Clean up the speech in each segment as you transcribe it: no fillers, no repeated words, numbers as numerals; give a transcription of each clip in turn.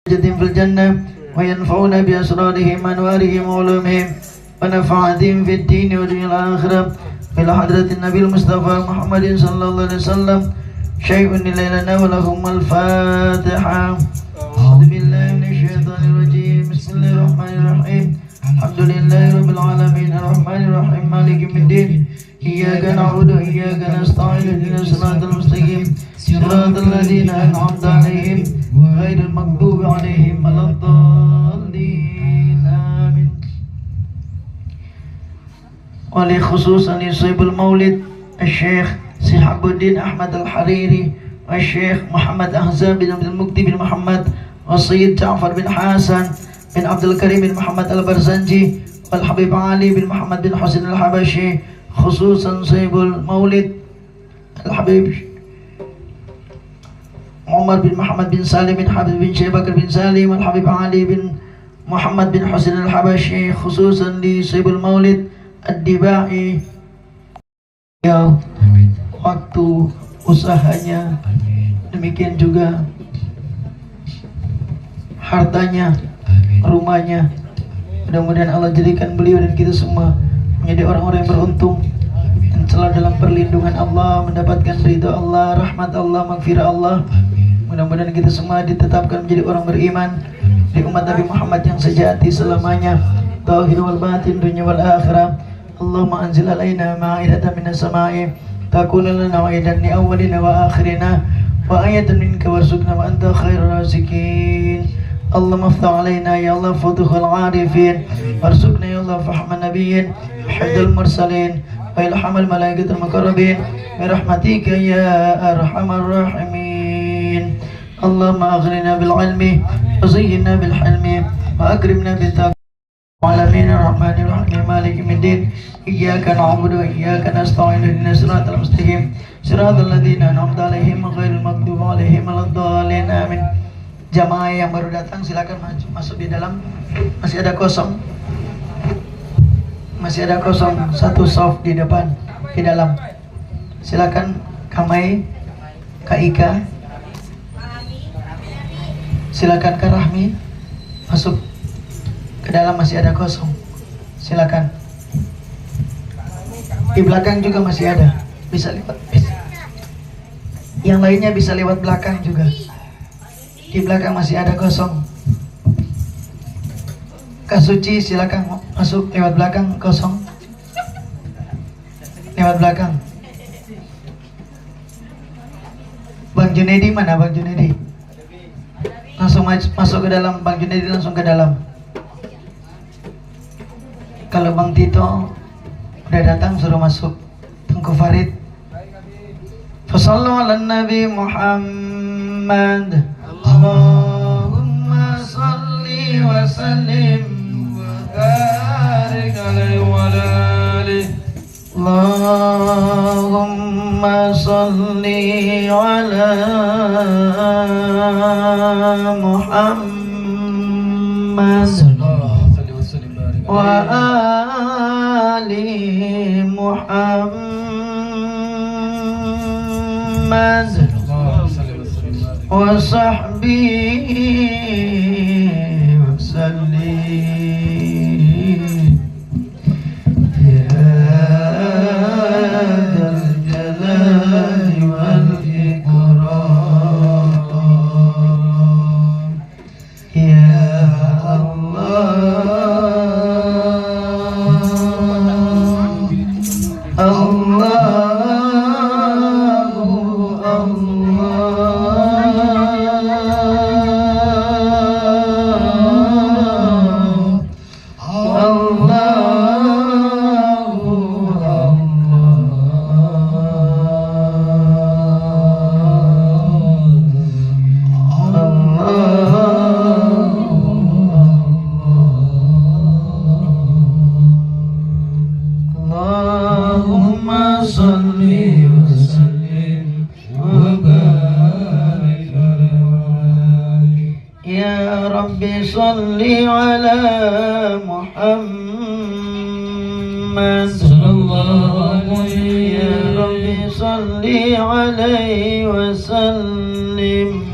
في الجنة وينفعنا بأسرارهم وأنوارهم وعلومهم ونفعتهم في الدين والدنيا الآخرة إلى حضرة النبي المصطفى محمد صلى الله عليه وسلم شيء لنا ولهم الفاتحة. أعوذ بالله من الشيطان الرجيم. بسم الله الرحمن الرحيم. الحمد لله رب العالمين الرحمن الرحيم مالك يوم الدين إياك نعبد وإياك نستعين اهدنا الصراط المستقيم صراط الذين أنعمت عليهم غير المغضوب عليهم ولا الضالين آمين. ولخصوصا يصيب المولد الشيخ شهاب الدين أحمد الحريري والشيخ محمد أحزاب بن عبد المجيد بن محمد والسيد جعفر بن حسن بن عبد الكريم بن محمد البرزنجي والحبيب علي بن محمد بن حسين الحبشي. خصوصا صيب المولد الحبيب عمر بن محمد بن سالم بن حبيب بن شيخ بكر بن سالم والحبيب علي بن محمد بن حسين الحبشي. خصوصا لصيب المولد الدبائي waktu usahanya, demikian juga hartanya, rumahnya. Mudah-mudahan Allah jadikan beliau dan kita semua menjadi orang-orang yang beruntung dan selalu dalam perlindungan Allah, mendapatkan ridha Allah, rahmat Allah, maghfirah Allah. Mudah-mudahan kita semua ditetapkan menjadi orang beriman di umat Nabi Muhammad yang sejati selamanya, tauhid wal batin, dunia wal akhirah. Allahumma anzil alaina ma'idatan minas sama'i takuna lana wa'idan li awwalina wa akhirina wa ayatan minka warzuqna wa anta khairur raziqin. Allahumma aftah alaina ya Allah futuhul arifin warzuqna ya Allah fahman nabiyyin hidul mursalin wa ilhamal malaikatul muqarrabin birahmatika ya arhamar rahimin. Allahumma aghnina bil ilmi wa zayyinna bil hilmi wa akrimna bit taqwa. Alamin ar-Rahmanir Rahim Maliki yaumiddin Iyyaka na'budu wa iyyaka nasta'in ihdinas siratal mustaqim siratal ladzina an'amta 'alaihim ghairil maghdubi 'alaihim waladdallin amin. Jamaah yang baru datang silakan masuk di dalam. Masih ada kosong. Masih ada kosong satu soft di depan di dalam. Silakan Kamai, Kak Ika. Silakan Kak Rahmi masuk ke dalam, masih ada kosong. Silakan. Di belakang juga masih ada. Bisa lewat. Yang lainnya bisa lewat belakang juga. Di belakang masih ada kosong. Kak Suci silakan masuk lewat belakang kosong. Lewat belakang. Bang Junedi mana Bang Junedi? Langsung masuk ke dalam. Bang Junedi langsung ke dalam. Kalau Bang Tito udah datang suruh masuk. Tengku Farid. Fasallu ala Nabi Muhammad. Allahumma salli wa sallim wa barik alaihi wa alihi. Allahumma salli ala Muhammad wa ali Muhammad wa sahbihi wa sallim. Ya dzal jalali wal ikram ya Allah. Salli ala Muhammad sallallahu alaihi ya Rabbi salli alaihi wa sallim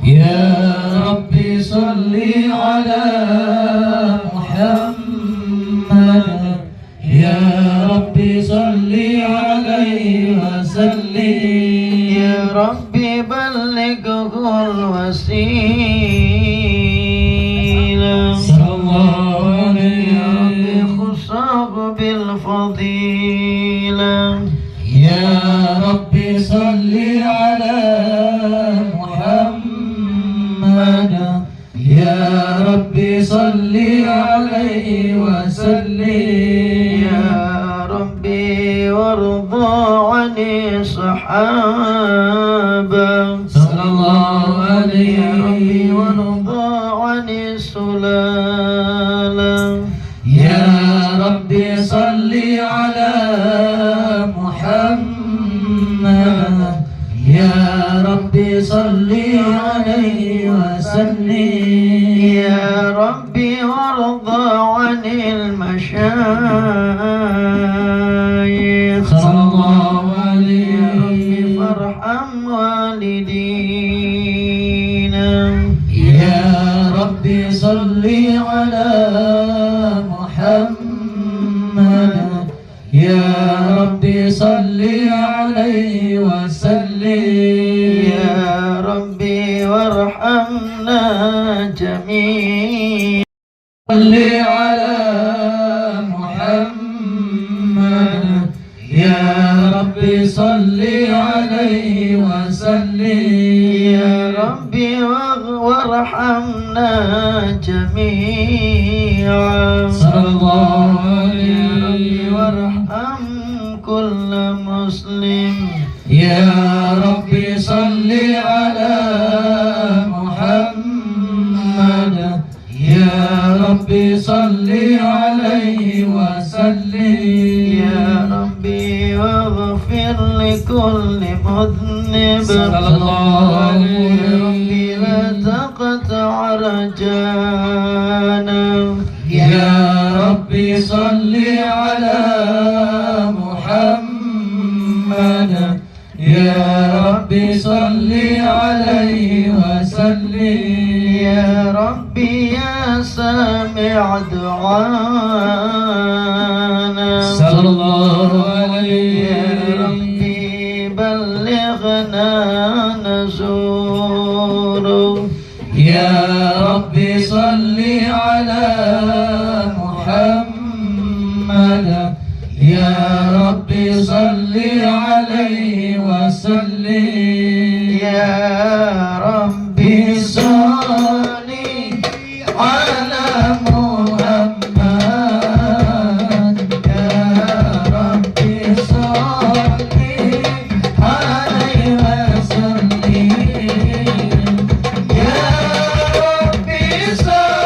ya Rabbi salli صل على محمد يا ربي صل عليه وسلم يا ربي بلغه الوسيلة صلى الله عليه يا ربي خصه بالفضيلة يا ربي صل على محمد يا ربي صل عليه وسلم يا ربي وارضى عن الصحابة صلى الله عليه يا ربي وارضى عن السلالة يا ربي صل على محمد يا ربي صل عليه وسلم يا ربي وارضى عن المشايخ صلى الله عليه يا ربي فارحم والدينا يا ربي صل على محمد يا ربي صل عليه وسلم يا ربي وارحمنا جميعا صل على محمد يا ربي صل عليه وسلم يا ربي وارحمنا جميعا صلى الله يا ربي عليه وارحم كل مسلم يا ربي صل على محمد يا ربي صل عليه وسلم يا ربي واغفر لكل مذنب صلى الله عليه يا ربي لا تقطع رجانا يا ربي صل على محمد يا ربي صل عليه وسلم يا ربي يا سامع دعانا صلى الله عليه يا ربي بلغنا نزوره يا ربي صل على محمد يا ربي صل عليه وسلم يا ربي صل على محمد يا ربي صل عليه وسلم يا ربي صل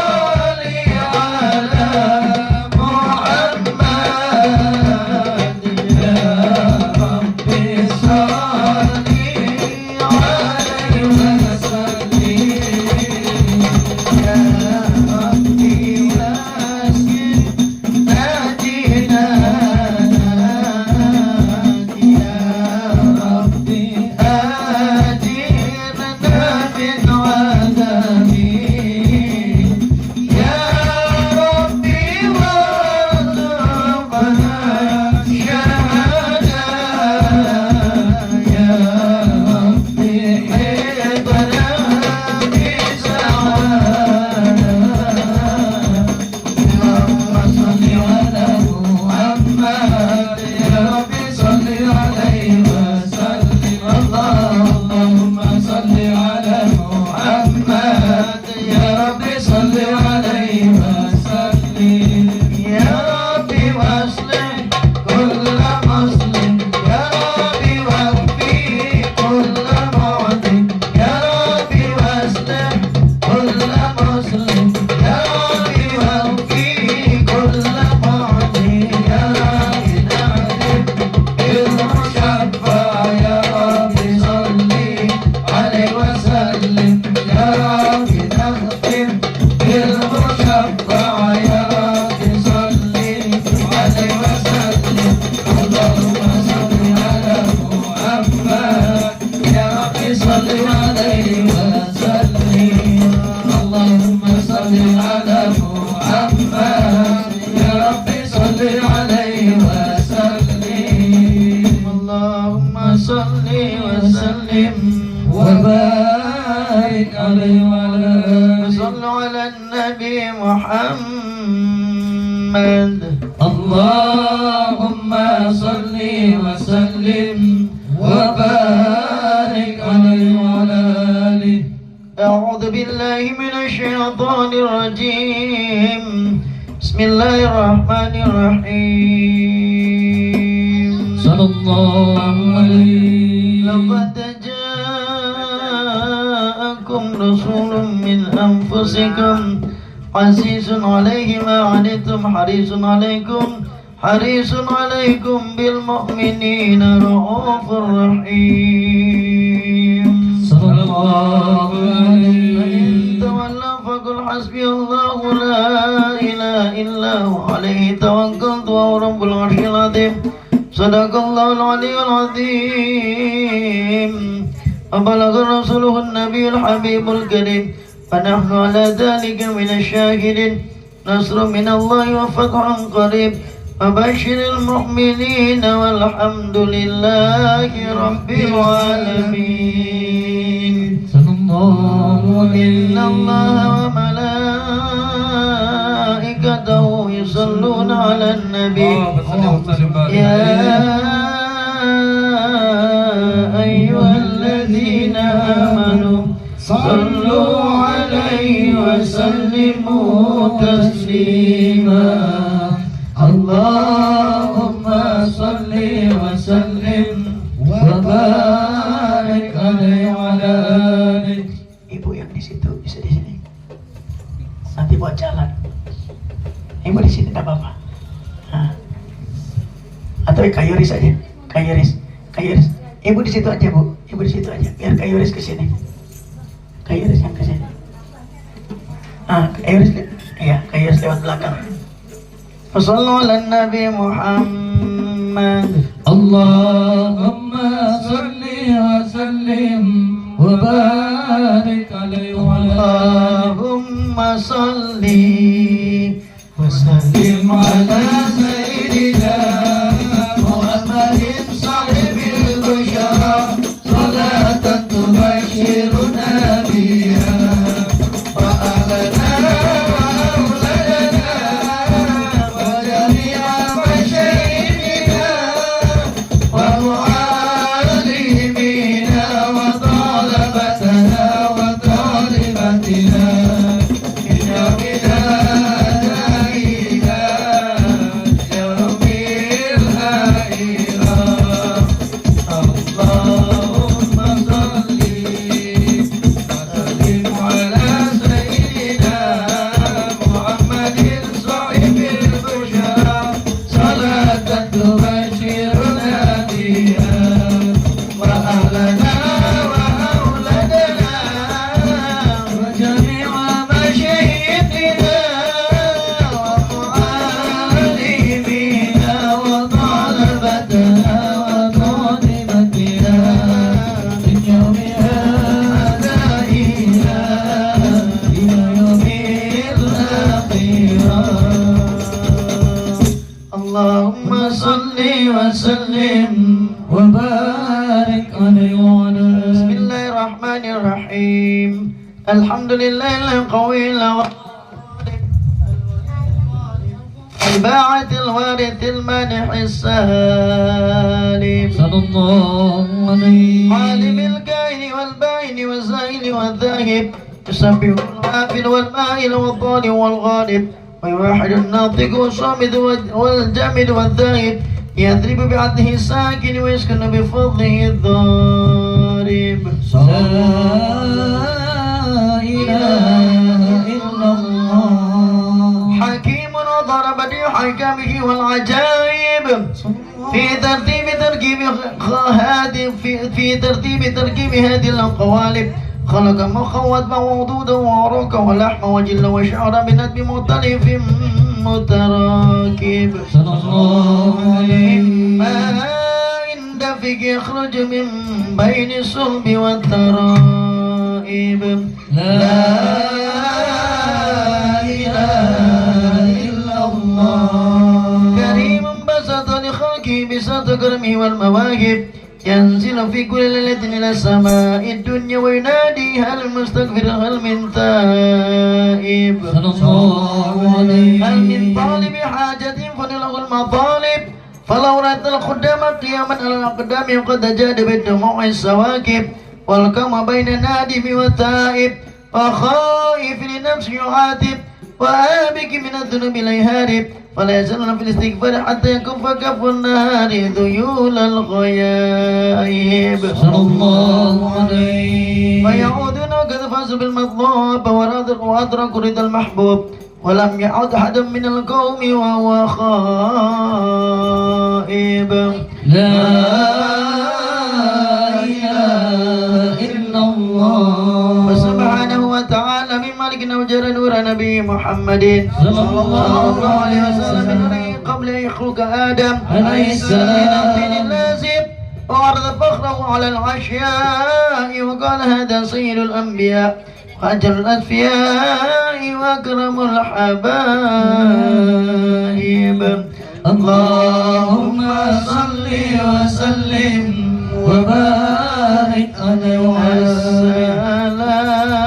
صل على محمد يا ربي صل عليه وسلم اللهم صل وسلم وبارك عليه وعلى آله وصلوا على النبي محمد اللهم صل وسلم وبارك عليه وعلى آله أعوذ بالله من الشيطان الرجيم بسم الله الرحمن الرحيم صلى الله عليه لقد جاءكم رسول من أنفسكم عزيز عليه ما عنتم حريص عليكم بالمؤمنين رؤوف رحيم صلى الله عليه فإن تولوا فقل حسبي الله لا إله إلا هو عليه توكلت وهو رب العرش العظيم صدق الله العلي العظيم وبلغ رسوله النبي الحبيب الكريم ونحن على ذلك من الشاهدين نصر من الله وفتح قريب وبشر المؤمنين والحمد لله رب العالمين صلى الله عليه إن الله وملائكته يصلون على النبي يا أيها الذين آمنوا صلوا عليه وسلموا تسليما اللهم صل وسلم وبارك عليه وعلى آله. Ibu yang di situ bisa di sini. Nanti buat jalan. Ibu di sini enggak apa-apa. Nah. Atau Kak Yoris aja. Kak Yoris. Ibu di situ aja, Bu. Ibu di situ aja. Biar Kak Yoris ke sini. Kak Yoris yang ke sini. Kak Yoris. Iya, Kak Yoris lewat belakang. Wassallu ala Nabi Muhammad. Allahumma salli wa sallim wa barik alaihi wa ala Allahumma salli wa sallim ala sayyidina Muhammadin sahibil busyara salatan tubashiruna biha wa alana Allahumma salli wa sallim wa barik alaihi wa ala Bismillahirrahmanirrahim. Alhamdulillahil qawil الباعث الوارث المانح السالم صلى الله عليه عالم الكائن والبائن والزائل والذاهب يسبح الغافل والمائل والضال والغالب ويوحد الناطق والصامد والجامد والذاهب يضرب بعدله الساكن ويسكن بفضله الضارب لا إله إلا الله حكيم وضرب بحكمه والعجائب في ترتيب تركيب هذه القوالب خلق مخا واتبع وضودا وعروقا ولحما وجل وشعرا بندب مختلف متراكب صلى الله عليه ما عند فيك يخرج من بين الصلب والترائب لا كرمه والمواهب ينزل في كل ليلة إلى السماء الدنيا وينادي هل مستغفر هل من تائب صلى الله عليه هل من طالب حاجة فله المطالب فلو رأيت الخدام قياما على الأقدام قد جاد بالدموع السواكب والقام بين النادم والتائب وخائف لنفسه يعاتب وآبك من الذنوب لا يهارب فلا يزالون في الاستغفار حتى يكف كف النهار ذيول الغيائب صلى الله عليه فيعودون قد فازوا بالمطلوب وأدركوا رضا المحبوب ولم يعد أحد من القوم وهو خائب لا إله إلا الله فسبحانه وتعالى من مالك وجر نور نبي محمد صلى الله عليه وسلم من نوره قبل أن يخلق آدم عليه السلام من اللازم وعرض فخره على العشياء وقال هذا سيد الأنبياء وأجل الأسفياء وأكرم الحبائب اللهم صل وسلم وبارك عليه السلام عليك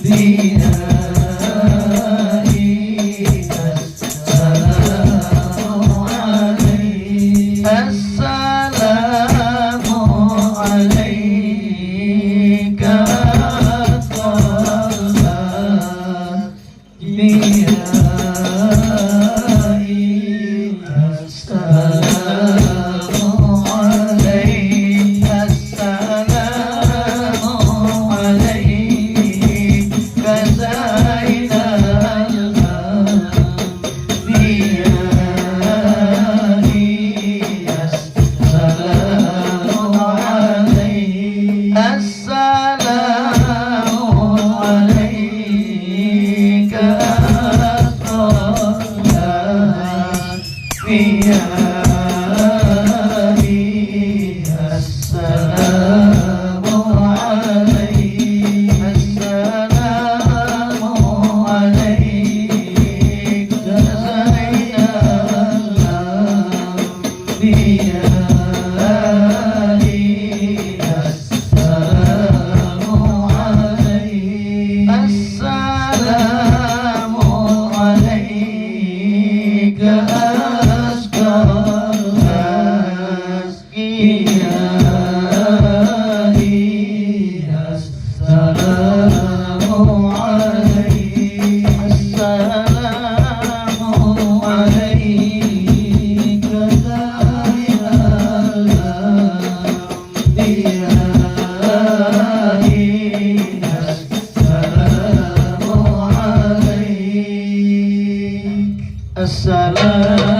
زين الأنبياء السلام عليك السلام عليك زين السلام عليك السلام عليك أزكى الأزكياء السلام عليك السلام عليك السلام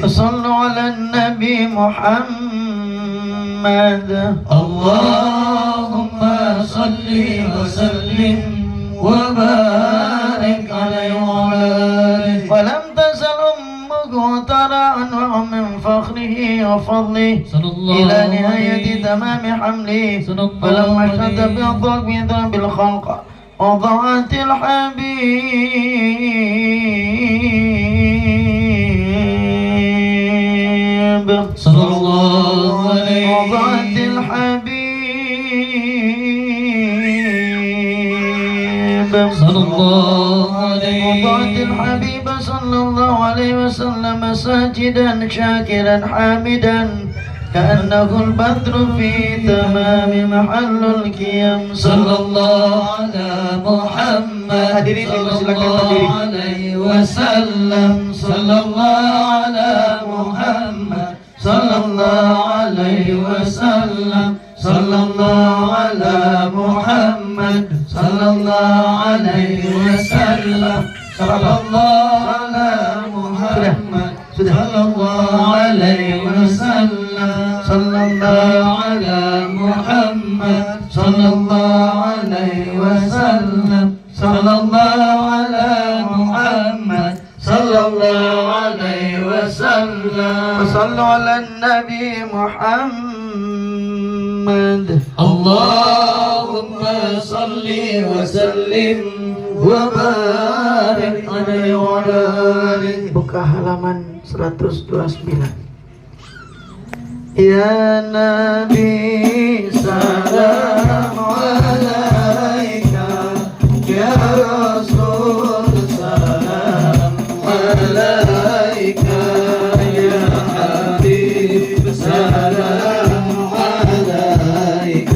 وصلوا على النبي محمد. اللهم صل وسلم وبارك عليه وعلى آله. ولم تزل أمه ترى أنواع من فخره وفضله إلى نهاية تمام حمله. فلما اشتد بضرب الخلق وضعت الحبيب صلى الله عليه وضعت الحبيب صلى الله عليه وضعت الحبيب صلى الله عليه وسلم ساجدا شاكرا حامدا كأنه البدر في تمام محل القيام. صلى الله على محمد Hadirin dipersilakan berdiri. عليه وسلم. صلى الله على محمد صلى الله عليه وسلم. صلى الله على محمد صلى الله عليه وسلم. صلى الله على محمد صلى الله عليه وسلم. صلى الله على محمد صلى الله عليه وسلم. صلى الله على محمد صلى الله عليه وسلم. وصلوا على النبي محمد. اللهم صل وسلم وبارك عليه وعلى آله. Buka halaman 129. Ya Nabi salam alaika, ya Rasul salam alaika, يا حبيب سلام عليك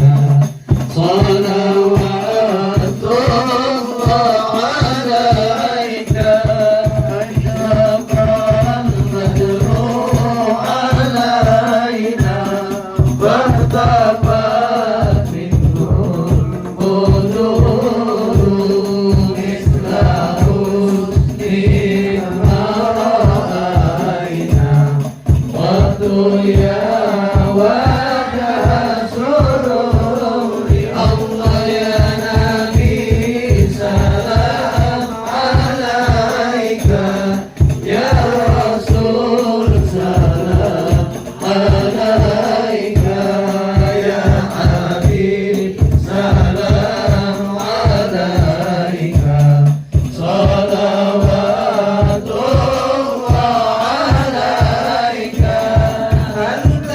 صلوات الله عليك أشرق البدر علينا فارتفعت منه البدور مثل حسنك ما رأينا قد يا وجه سرور الله يا نبي سلام عليك يا رسول سلام عليك يا حبيب سلام عليك صلوات الله عليك أنت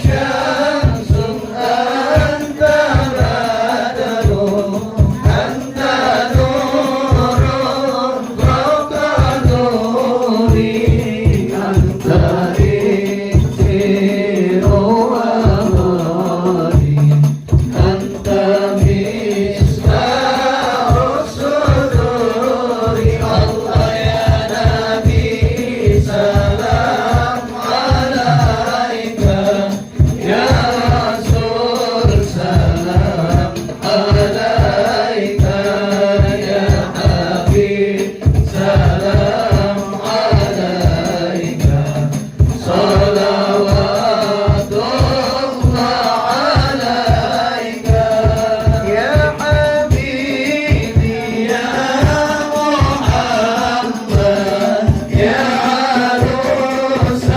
شمس أنت بدر أنت نور فوق نوري أنت إكسير ومالي أنت مصباح الصدور الله يا نبي سلام عليك يا رسول سلام عليك يا حبيب سلام عليك صلوات الله عليك ya Habibi يا محمد يا عروس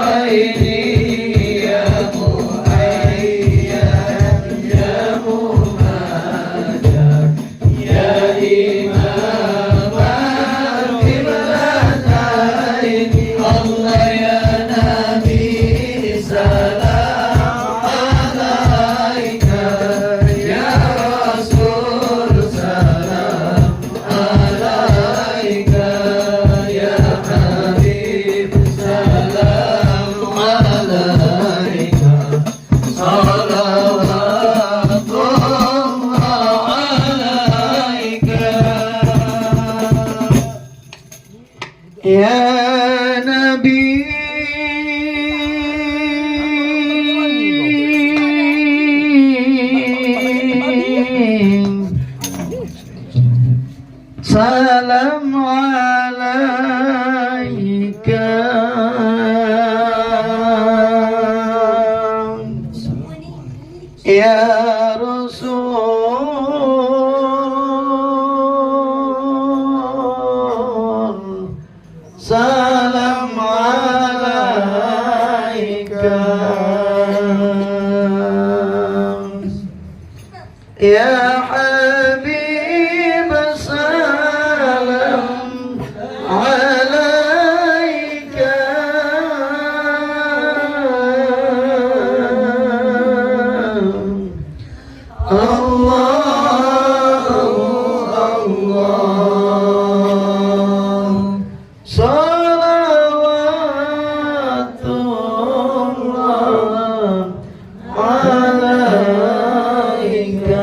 الخفيقين يا مؤيد يا ممجد يا إمام القبلتين الله يا نبي سلام عليك يا رسول سلام عليك يا حبيب سلام عليك صلوات الله عليك ya Nabi salam alaika Ya Rasul, salam alaika. Ya Habib, salam alaika. Allah, Allah, salawatullah alaika.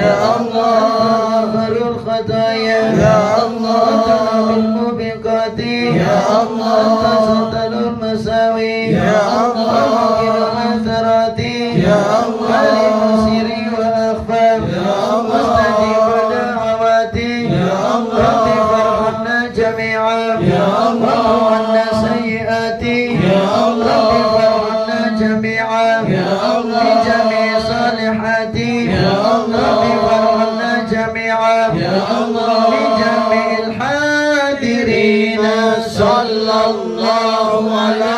يا الله غفر الخطايا يا الله بالموبقات يا الله ستر المساوي يا الله ومغفر الأثرات يا الله ولمسر وأخفى يا الله واستجيب دعواتي يا الله رب فرحنا جميعا يا الله وعنا سيئاتي يا الله رب فرحنا جميعا يا الله بجميع صالحاتي يا الله رب فرحنا جميعا يا الله بجميع الحاضرين صلى الله على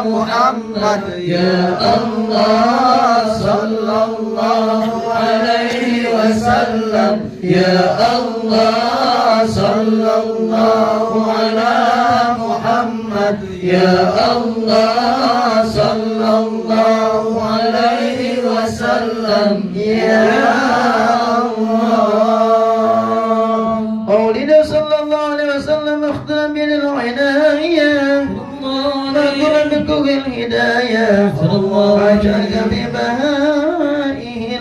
محمد يا الله صلى الله عليه وسلم يا الله صلى الله على محمد يا الله صلى الله عليه وسلم يا الله مولد صلى الله عليه وسلم اختم بالعناية فاكر بكل الهداية فاجعلك ببهائه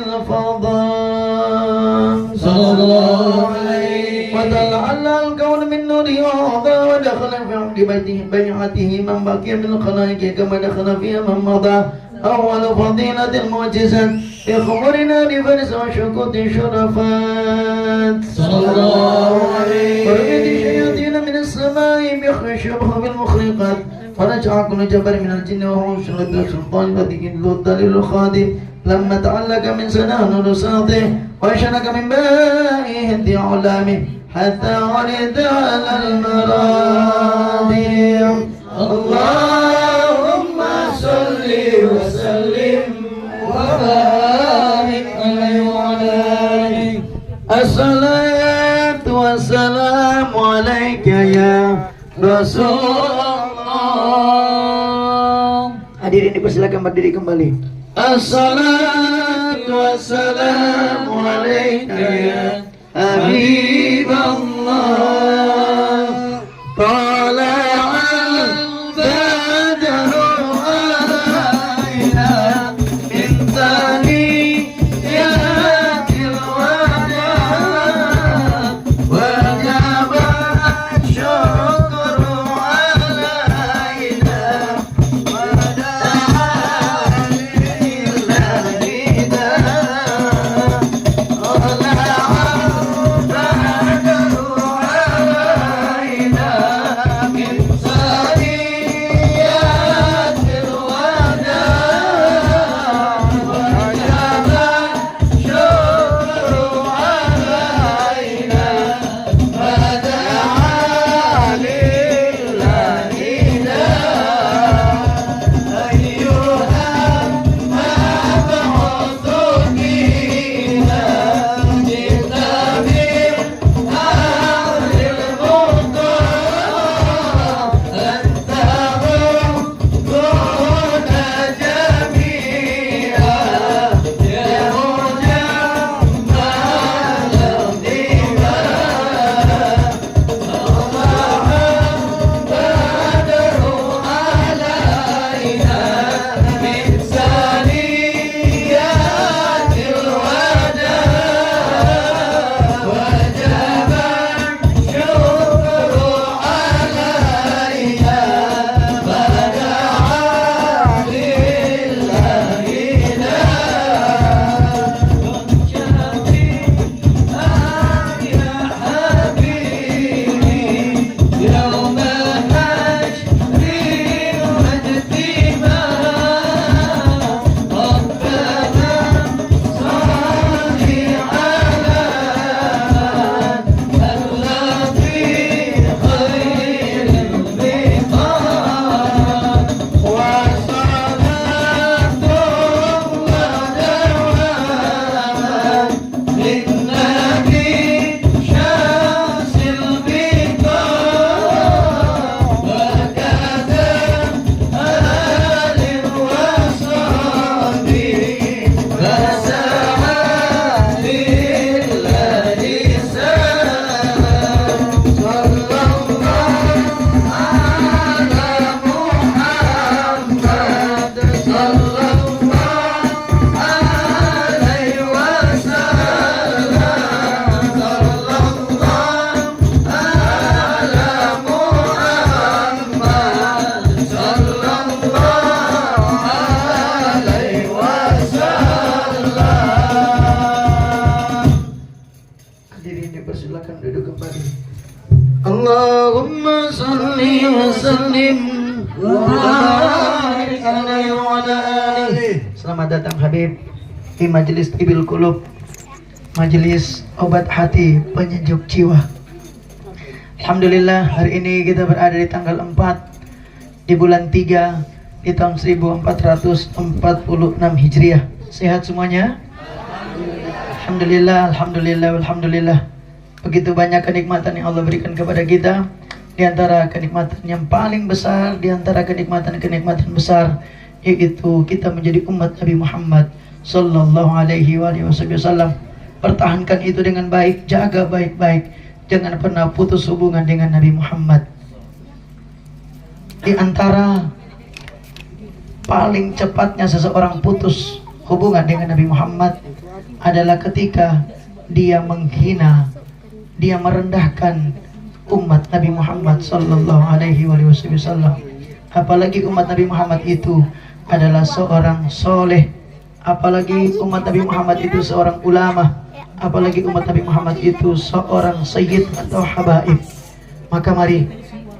الفضاء صلى الله عليه وتلعل الكون من نوره وعظى ودخل في عقد بيعته من بقي من الخلائق كما دخل فيها من مضى أول فضيلة المعجزات بخبرنا لفرس وشكوت شرفات صلى الله عليه ورميت الشياطين من السماء بخشبه بالمخرقات فرجع كل جبر من الجن وهو شرد السلطان بديك الدليل الخادم لما تعلق من سنان رساطه وشنك من بائه العلامه حتى ولد على المراضي اللهم صل وسلم وبارك عليه وعلى آله الصلاة والسلام عليك يا Rasul Allah. Hadirin dipersilakan berdiri kembali. Assalatu wassalamu alaika ya Habiballah. Tala'al badru alaina min thaniyatil wada wajib الشكر علينا ودعا لله نداء silakan duduk kembali. Allahumma salli wa sallim wa barik alaihi wa ala alihi. Selamat datang Habib di Majelis Tibil Qulub, majelis obat hati penyejuk jiwa. Alhamdulillah, hari ini kita berada di tanggal 4 di bulan 3 di tahun 1446 Hijriah. Sehat semuanya? Alhamdulillah, alhamdulillah, alhamdulillah. Begitu banyak kenikmatan yang Allah berikan kepada kita. Di antara kenikmatan yang paling besar, di antara kenikmatan-kenikmatan besar, yaitu kita menjadi umat Nabi Muhammad sallallahu alaihi wasallam. Pertahankan itu dengan baik, jaga baik-baik. Jangan pernah putus hubungan dengan Nabi Muhammad. Di antara paling cepatnya seseorang putus hubungan dengan Nabi Muhammad adalah ketika dia menghina, dia merendahkan umat Nabi Muhammad sallallahu alaihi wasallam. Apalagi umat Nabi Muhammad itu adalah seorang soleh, apalagi umat Nabi Muhammad itu seorang ulama, apalagi umat Nabi Muhammad itu seorang sayyid atau habaib. Maka mari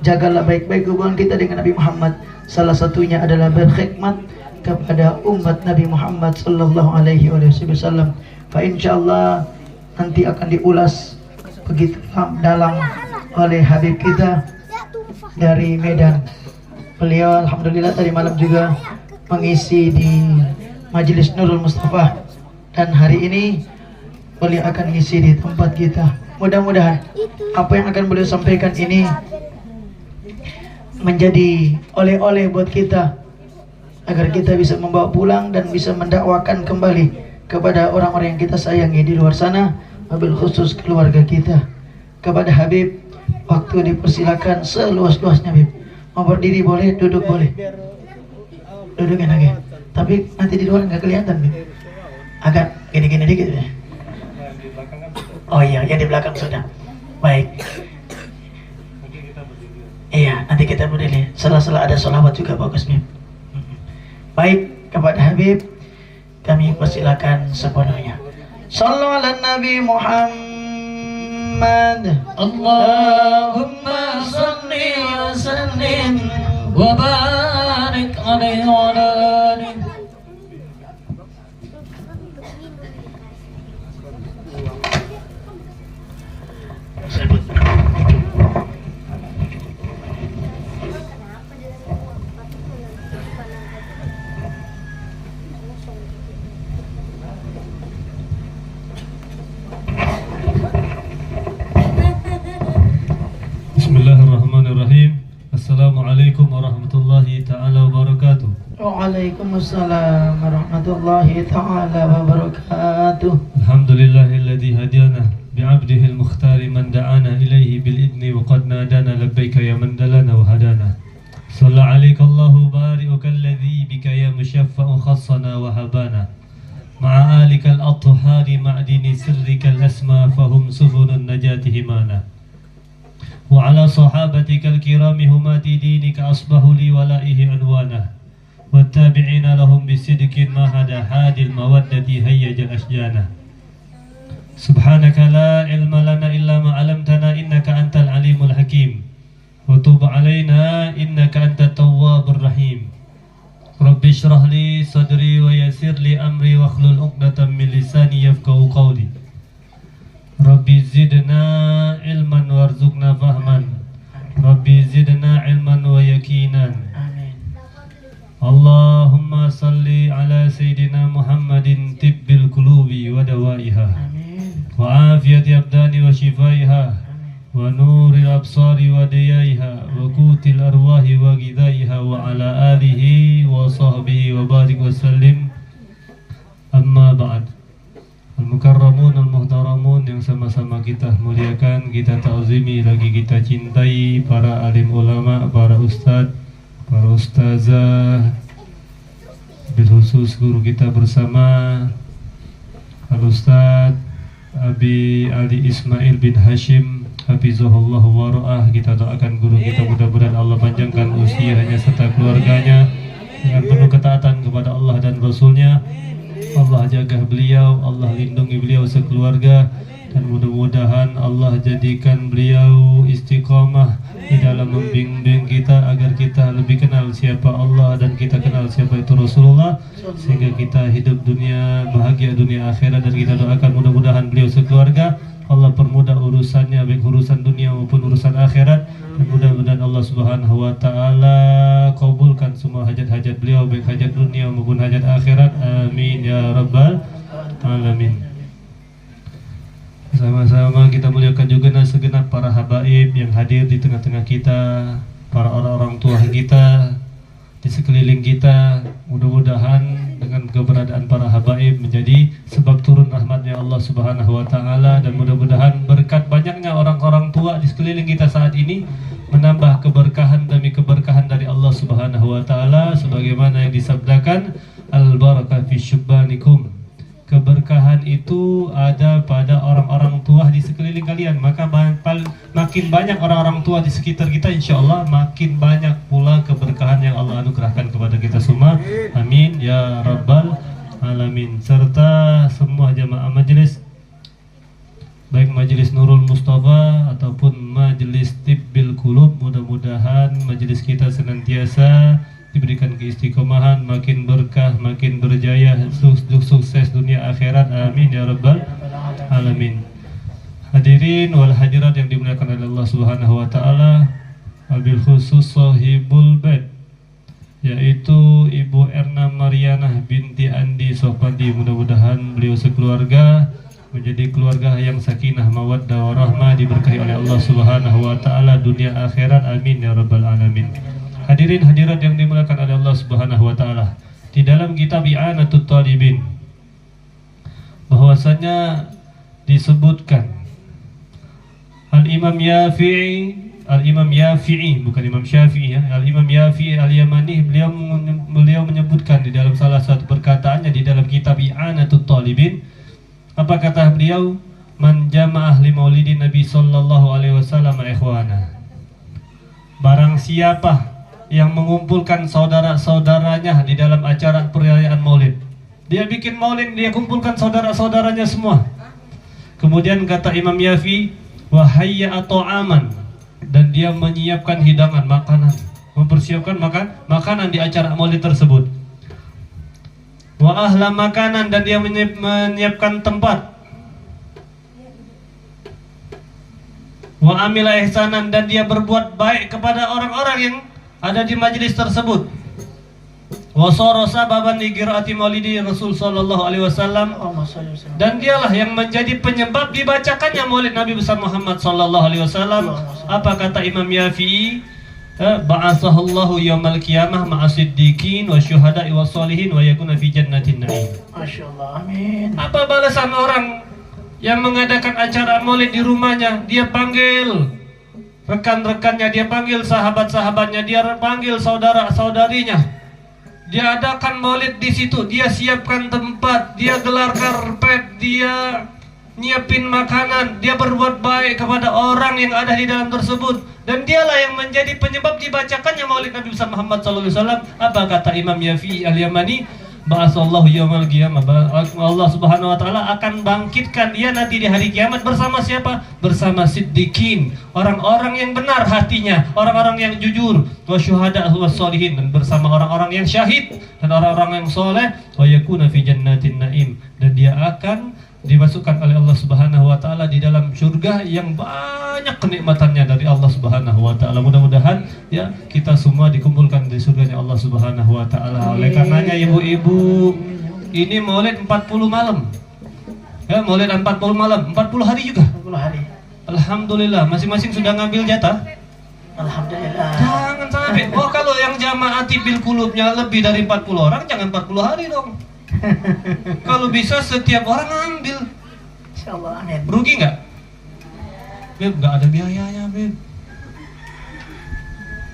jagalah baik-baik hubungan kita dengan Nabi Muhammad. Salah satunya adalah berkhidmat kepada umat Nabi Muhammad sallallahu alaihi wasallam. Fa insyaallah nanti akan diulas begitu dalam oleh Habib kita dari Medan. Beliau alhamdulillah tadi malam juga mengisi di Majelis Nurul Mustafa, dan hari ini beliau akan ngisi di tempat kita. Mudah-mudahan apa yang akan beliau sampaikan ini menjadi oleh-oleh buat kita, agar kita bisa membawa pulang dan bisa mendakwakan kembali kepada orang-orang yang kita sayangi di luar sana, wabil khusus keluarga kita. Kepada Habib, waktu dipersilakan seluas-luasnya Habib. Mau berdiri boleh, duduk boleh. Duduk enak ya. Tapi nanti di luar nggak kelihatan Habib. Agak gini-gini dikit ya. Oh iya, yang di belakang sudah. Baik. Iya, nanti kita berdiri. Sela-sela ada sholawat juga bagus nih. Baik, kepada Habib kami persilakan sepenuhnya. Sallu ala Nabi Muhammad. Allahumma salli wa sallim wa barik alaihi wa ala alihi. Bismillahirrahmanirrahim. Assalamualaikum warahmatullahi ta'ala wabarakatuh. Waalaikumsalam warahmatullahi ta'ala wabarakatuh. Alhamdulillahilladzi hadana bi'abdihil mukhtari man da'ana ilaihi bil'idni wa qad nadana labbaika ya man dalana wa hadana. Salla alaika Allahu bari'uka alladzi bika ya musyaffa'u khassana wa habana. Ma'a alikal athhari ma'dini sirrikal asma fahum sufunun najati himana. وعلى صحابتك الكرام همات دينك أصبحوا لي ولائه عنوانا والتابعين لهم بصدق ما هدى هادي المودة هيج الأشجانا سبحانك لا علم لنا إلا ما علمتنا إنك أنت العليم الحكيم وتب علينا إنك أنت التواب الرحيم رب اشرح لي صدري ويسر لي أمري واحلل عقدة من لساني يفقهوا قولي Rabbi zidna ilman warzuqna fahman. Rabbi zidna ilman wa yakinan. Allahumma salli ala Sayyidina Muhammadin tibbil qulubi wa dawaiha wa afiyati abdani wa shifaiha wa nuril absari wa diyaiha wa kutil arwahi wa ghidaiha wa ala alihi wa sahbihi wa barik wa sallim. Amma ba'd. Al-mukarramun, al-muhtaramun yang sama-sama kita muliakan, kita ta'zimi, lagi kita cintai, para alim ulama, para ustadz, para ustazah, bil khusus guru kita bersama Al-Ustadz Abi Ali Ismail bin Hashim Hafizahullah wa ra'ah. Kita doakan guru kita, mudah-mudahan Allah panjangkan usianya serta keluarganya dengan penuh ketaatan kepada Allah dan Rasulnya. Allah jaga beliau, Allah lindungi beliau sekeluarga, dan mudah-mudahan Allah jadikan beliau istiqomah di dalam membimbing kita agar kita lebih kenal siapa Allah dan kita kenal siapa itu Rasulullah, sehingga kita hidup dunia bahagia dunia akhirat. Dan kita doakan mudah-mudahan beliau sekeluarga Allah permudah urusannya, baik urusan dunia maupun urusan akhirat, dan mudah-mudahan Allah Subhanahu wa taala kabulkan semua hajat-hajat beliau, baik hajat dunia maupun hajat akhirat. Amin ya rabbal alamin. Sama-sama kita muliakan juga segenap para habaib yang hadir di tengah-tengah kita, para orang-orang tua kita di sekeliling kita. Mudah-mudahan dengan keberadaan para habaib menjadi sebab turun rahmatnya Allah Subhanahu wa taala, dan mudah-mudahan berkat banyaknya orang-orang tua di sekeliling kita saat ini menambah keberkahan demi keberkahan dari Allah Subhanahu wa taala, sebagaimana yang disabdakan al-barakah fi syubbanikum. Keberkahan itu ada pada orang-orang tua di sekeliling kalian. Maka makin banyak orang-orang tua di sekitar kita, insya Allah makin banyak pula keberkahan yang Allah anugerahkan kepada kita semua. Amin ya rabbal alamin. Serta semua jamaah majelis, baik majelis Nurul Mustafa ataupun majelis Tibbil Qulub, mudah-mudahan majelis kita senantiasa diberikan keistiqomahan, makin berkah, makin berjaya, sukses dunia akhirat. Amin ya rabbal alamin. Hadirin wal hadirat yang dimuliakan oleh Allah Subhanahu wa taala, wabil khusus sahibul bait, yaitu Ibu Erna Mariana binti Andi Sopandi. Mudah-mudahan beliau sekeluarga menjadi keluarga yang sakinah mawaddah warahmah, diberkahi oleh Allah Subhanahu wa taala dunia akhirat. Amin ya rabbal alamin. Hadirin hadirat yang dimuliakan oleh Allah Subhanahu wa taala, di dalam kitab I'anatut Talibin bahwasanya disebutkan Al-Imam Yafi'i, bukan Imam Syafi'i ya, Al-Imam Yafi'i Al-Yamani, beliau menyebutkan di dalam salah satu perkataannya di dalam kitab I'anatut Talibin, apa kata beliau? Man jama'ah li maulidin Nabi sallallahu alaihi wasallam ikhwana. Barang siapa yang mengumpulkan saudara-saudaranya di dalam acara perayaan maulid, dia bikin maulid, dia kumpulkan saudara-saudaranya semua. Kemudian kata Imam Yafi, wahayya atau aman, dan dia menyiapkan hidangan makanan, mempersiapkan makanan di acara maulid tersebut. Wa ahla makanan, dan dia menyiapkan tempat. Wa amila ihsanan, dan dia berbuat baik kepada orang-orang yang ada di majelis tersebut. Wasara sababan li qiraati maulidi Rasul sallallahu alaihi wasallam, dan dialah yang menjadi penyebab dibacakannya maulid Nabi besar Muhammad sallallahu alaihi wasallam. Apa kata Imam Yafi'i? Ba'athahallahu yaumal qiyamah ma'asiddiqin wa syuhada'i was sholihin wa yakuna fi jannatin na'im. Masyaallah, amin. Apa balasan orang yang mengadakan acara maulid di rumahnya? Dia panggil rekan-rekannya, dia panggil sahabat-sahabatnya, dia panggil saudara-saudarinya, dia adakan maulid di situ, dia siapkan tempat, dia gelar karpet, dia nyiapin makanan, dia berbuat baik kepada orang yang ada di dalam tersebut, dan dialah yang menjadi penyebab dibacakannya maulid Nabi Muhammad SAW. Apa kata Imam Yafi Al-Yamani? Ba'asallahu yaumal qiyamah, Allah Subhanahu wa taala akan bangkitkan dia nanti di hari kiamat bersama siapa? Bersama siddiqin, orang-orang yang benar hatinya, orang-orang yang jujur, wa syuhada was sholihin, dan bersama orang-orang yang syahid dan orang-orang yang soleh, wa yakuna fi jannatin na'im, dan dia akan dimasukkan oleh Allah Subhanahu wa taala di dalam surga yang banyak kenikmatannya dari Allah Subhanahu wa taala. Mudah-mudahan ya kita semua dikumpulkan di surganya Allah Subhanahu wa taala. Oleh karenanya ibu-ibu, ini maulid 40 malam. Ya, maulid 40 malam, 40 hari juga. 40 hari. Alhamdulillah, masing-masing sudah ngambil jatah. Alhamdulillah. Jangan sampai. Oh, kalau yang jamaah Tibbil Qulubnya lebih dari 40 orang, jangan 40 hari dong. Kalau bisa setiap orang ambil, insyaallah, amin. Rugi nggak? Beb, nggak ada biayanya, Beb.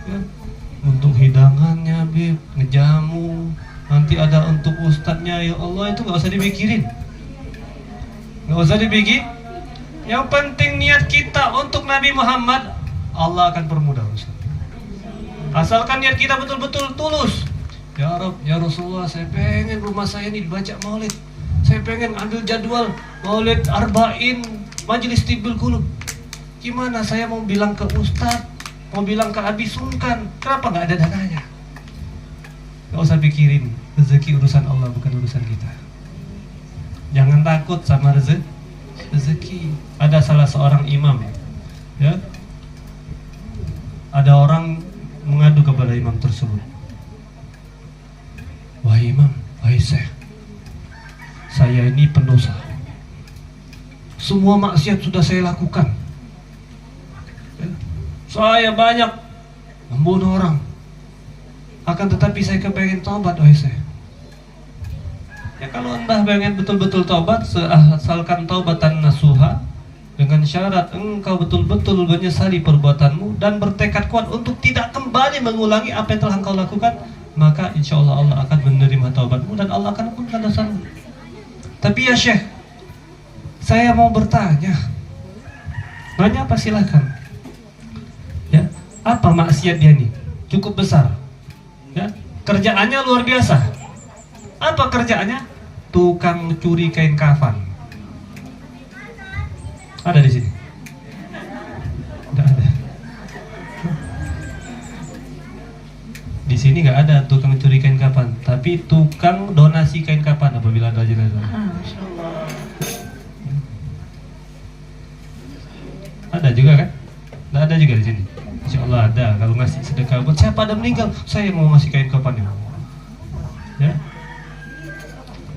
Ya, untuk hidangannya, Beb, ngejamu, nanti ada untuk ustadznya, ya Allah, itu nggak usah dipikirin, nggak usah dipikirin. Yang penting niat kita untuk Nabi Muhammad, Allah akan permudah, Ustaz. Asalkan niat kita betul-betul tulus. Ya Rabb, ya Rasulullah, saya pengen rumah saya ini dibaca maulid. Saya pengen ambil jadwal maulid arba'in majelis tibbul qulub. Gimana saya mau bilang ke Ustadz, mau bilang ke Abi Sungkan, kenapa nggak ada dananya? Nggak usah pikirin, rezeki urusan Allah bukan urusan kita. Jangan takut sama rezeki. Ada salah seorang imam, ya, ada orang mengadu kepada imam tersebut. Wahai imam, wahai syekh, saya ini pendosa. Semua maksiat sudah saya lakukan. Saya banyak membunuh orang. Akan tetapi saya kepengen taubat, wahai syekh. Ya kalau anda pengen betul-betul taubat, asalkan taubatan nasuha, dengan syarat engkau betul-betul menyesali perbuatanmu dan bertekad kuat untuk tidak kembali mengulangi apa yang telah engkau lakukan, maka insya Allah Allah akan menerima taubatmu dan Allah akan ampunkan dosamu. Tapi ya syekh, saya mau bertanya. Nanya apa silahkan. Ya, apa maksiat dia nih? Cukup besar. Ya, kerjaannya luar biasa. Apa kerjaannya? Tukang curi kain kafan. Ada di sini? Tidak ada. Di sini nggak ada tukang curi kain kafan, tapi tukang donasi kain kafan apabila ada jenazah. Ada juga kan? Nggak ada juga di sini. Insya Allah ada. Kalau ngasih sedekah buat siapa ada meninggal, saya mau ngasih kain kafan ya.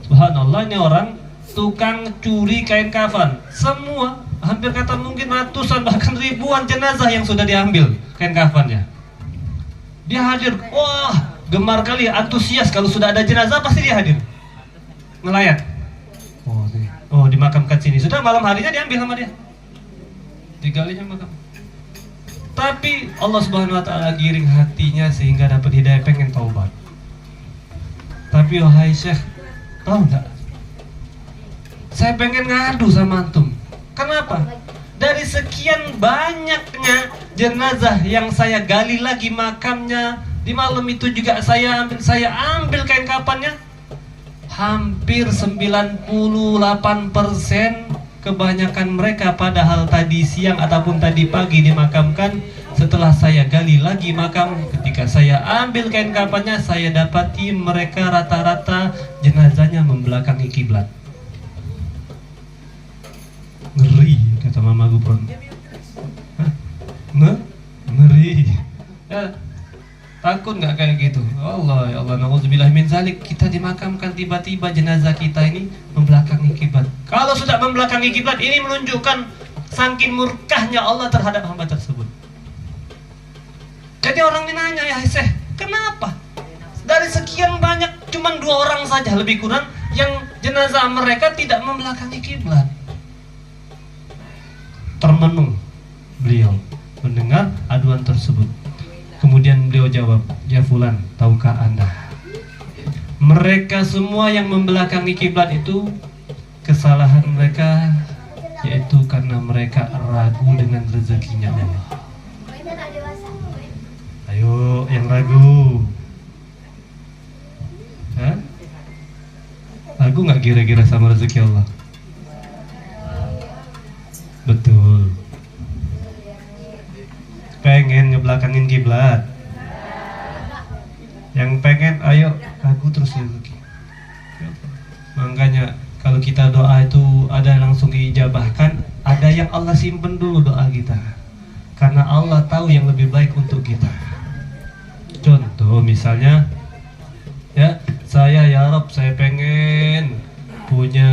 Subhanallah, ini orang tukang curi kain kafan. Semua, hampir kata mungkin ratusan bahkan ribuan jenazah yang sudah diambil kain kafannya. Dia hadir, wah gemar kali, antusias. Kalau sudah ada jenazah pasti dia hadir, ngelayat. Oh dimakamkan sini. Sudah malam harinya diambil sama dia, digalinya makam. Tapi Allah Subhanahu wa ta'ala giring hatinya sehingga dapat hidayah, pengen taubat. Tapi wahai syekh, tahu enggak? Saya pengen ngadu sama antum. Kenapa? Dari sekian banyaknya jenazah yang saya gali lagi makamnya, di malam itu juga saya ambil kain kafannya. Hampir 98% kebanyakan mereka padahal tadi siang ataupun tadi pagi dimakamkan. Setelah saya gali lagi makam, ketika saya ambil kain kafannya, saya dapati mereka rata-rata jenazahnya membelakangi kiblat. Ngeri, kata Mama Gupron. Ngeri. Ya, takut nggak kayak gitu? Allah, ya Allah, na'udzubillah min zalik. Kita dimakamkan, tiba-tiba jenazah kita ini membelakangi kiblat. Kalau sudah membelakangi kiblat, ini menunjukkan saking murkahnya Allah terhadap hamba tersebut. Jadi orang ini nanya, ya syekh, kenapa? Dari sekian banyak, cuma 2 orang saja lebih kurang yang jenazah mereka tidak membelakangi kiblat. Termenung beliau mendengar aduan tersebut. Kemudian beliau jawab, ya fulan, tahukah anda, mereka semua yang membelakangi kiblat itu kesalahan mereka, yaitu karena mereka ragu dengan rezekinya Allah. Ayo yang ragu, ragu nggak kira-kira sama rezeki Allah? Betul. Pengen ngebelakangin kiblat, yang pengen ayo ragu terus rezeki. Makanya kalau kita doa itu ada langsung diijabahkan, ada yang Allah simpen dulu doa kita, karena Allah tahu yang lebih baik untuk kita. Contoh misalnya, ya saya ya Rob, saya pengen punya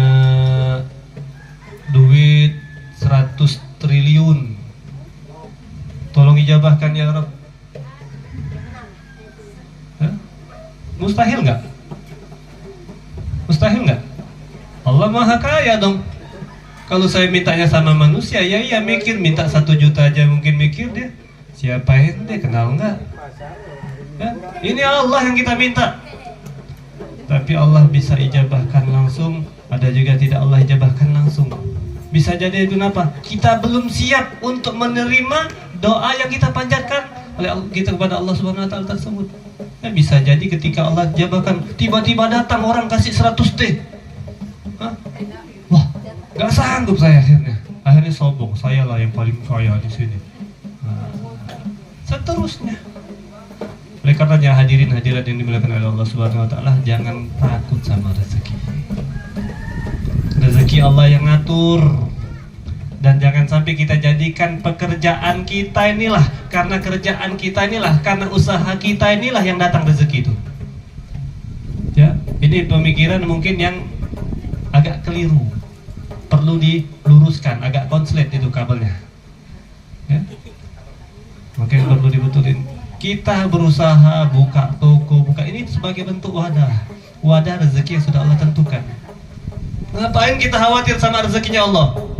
duit 100 triliun, tolong ijabahkan ya Rob. Mustahil nggak? Mustahil nggak? Allah maha kaya dong. Kalau saya mintanya sama manusia, ya iya mikir, minta 1 juta aja mungkin mikir dia. Siapa ente, kenal nggak? Ya, ini Allah yang kita minta. Tapi Allah bisa ijabahkan langsung, ada juga tidak Allah ijabahkan langsung. Bisa jadi itu apa? Kita belum siap untuk menerima doa yang kita panjatkan oleh kita kepada Allah Subhanahu wa taala tersebut. Ya, bisa jadi ketika Allah ijabahkan, tiba-tiba datang orang kasih 100 T. Wah, gak sanggup saya akhirnya. Akhirnya sombong, saya lah yang paling kaya di sini. Nah, seterusnya. Oleh karenanya hadirin hadirat yang dimuliakan oleh Allah Subhanahu wa taala, jangan takut sama rezeki. Rezeki Allah yang ngatur. Dan jangan sampai kita jadikan pekerjaan kita inilah, karena kerjaan kita inilah, karena usaha kita inilah yang datang rezeki itu. Ya, ini pemikiran mungkin yang agak keliru. Perlu diluruskan, agak konslet itu kabelnya. Ya. Mungkin perlu dibetulin. Kita berusaha buka toko, buka ini sebagai bentuk wadah. Wadah rezeki yang sudah Allah tentukan. Ngapain kita khawatir sama rezekinya Allah?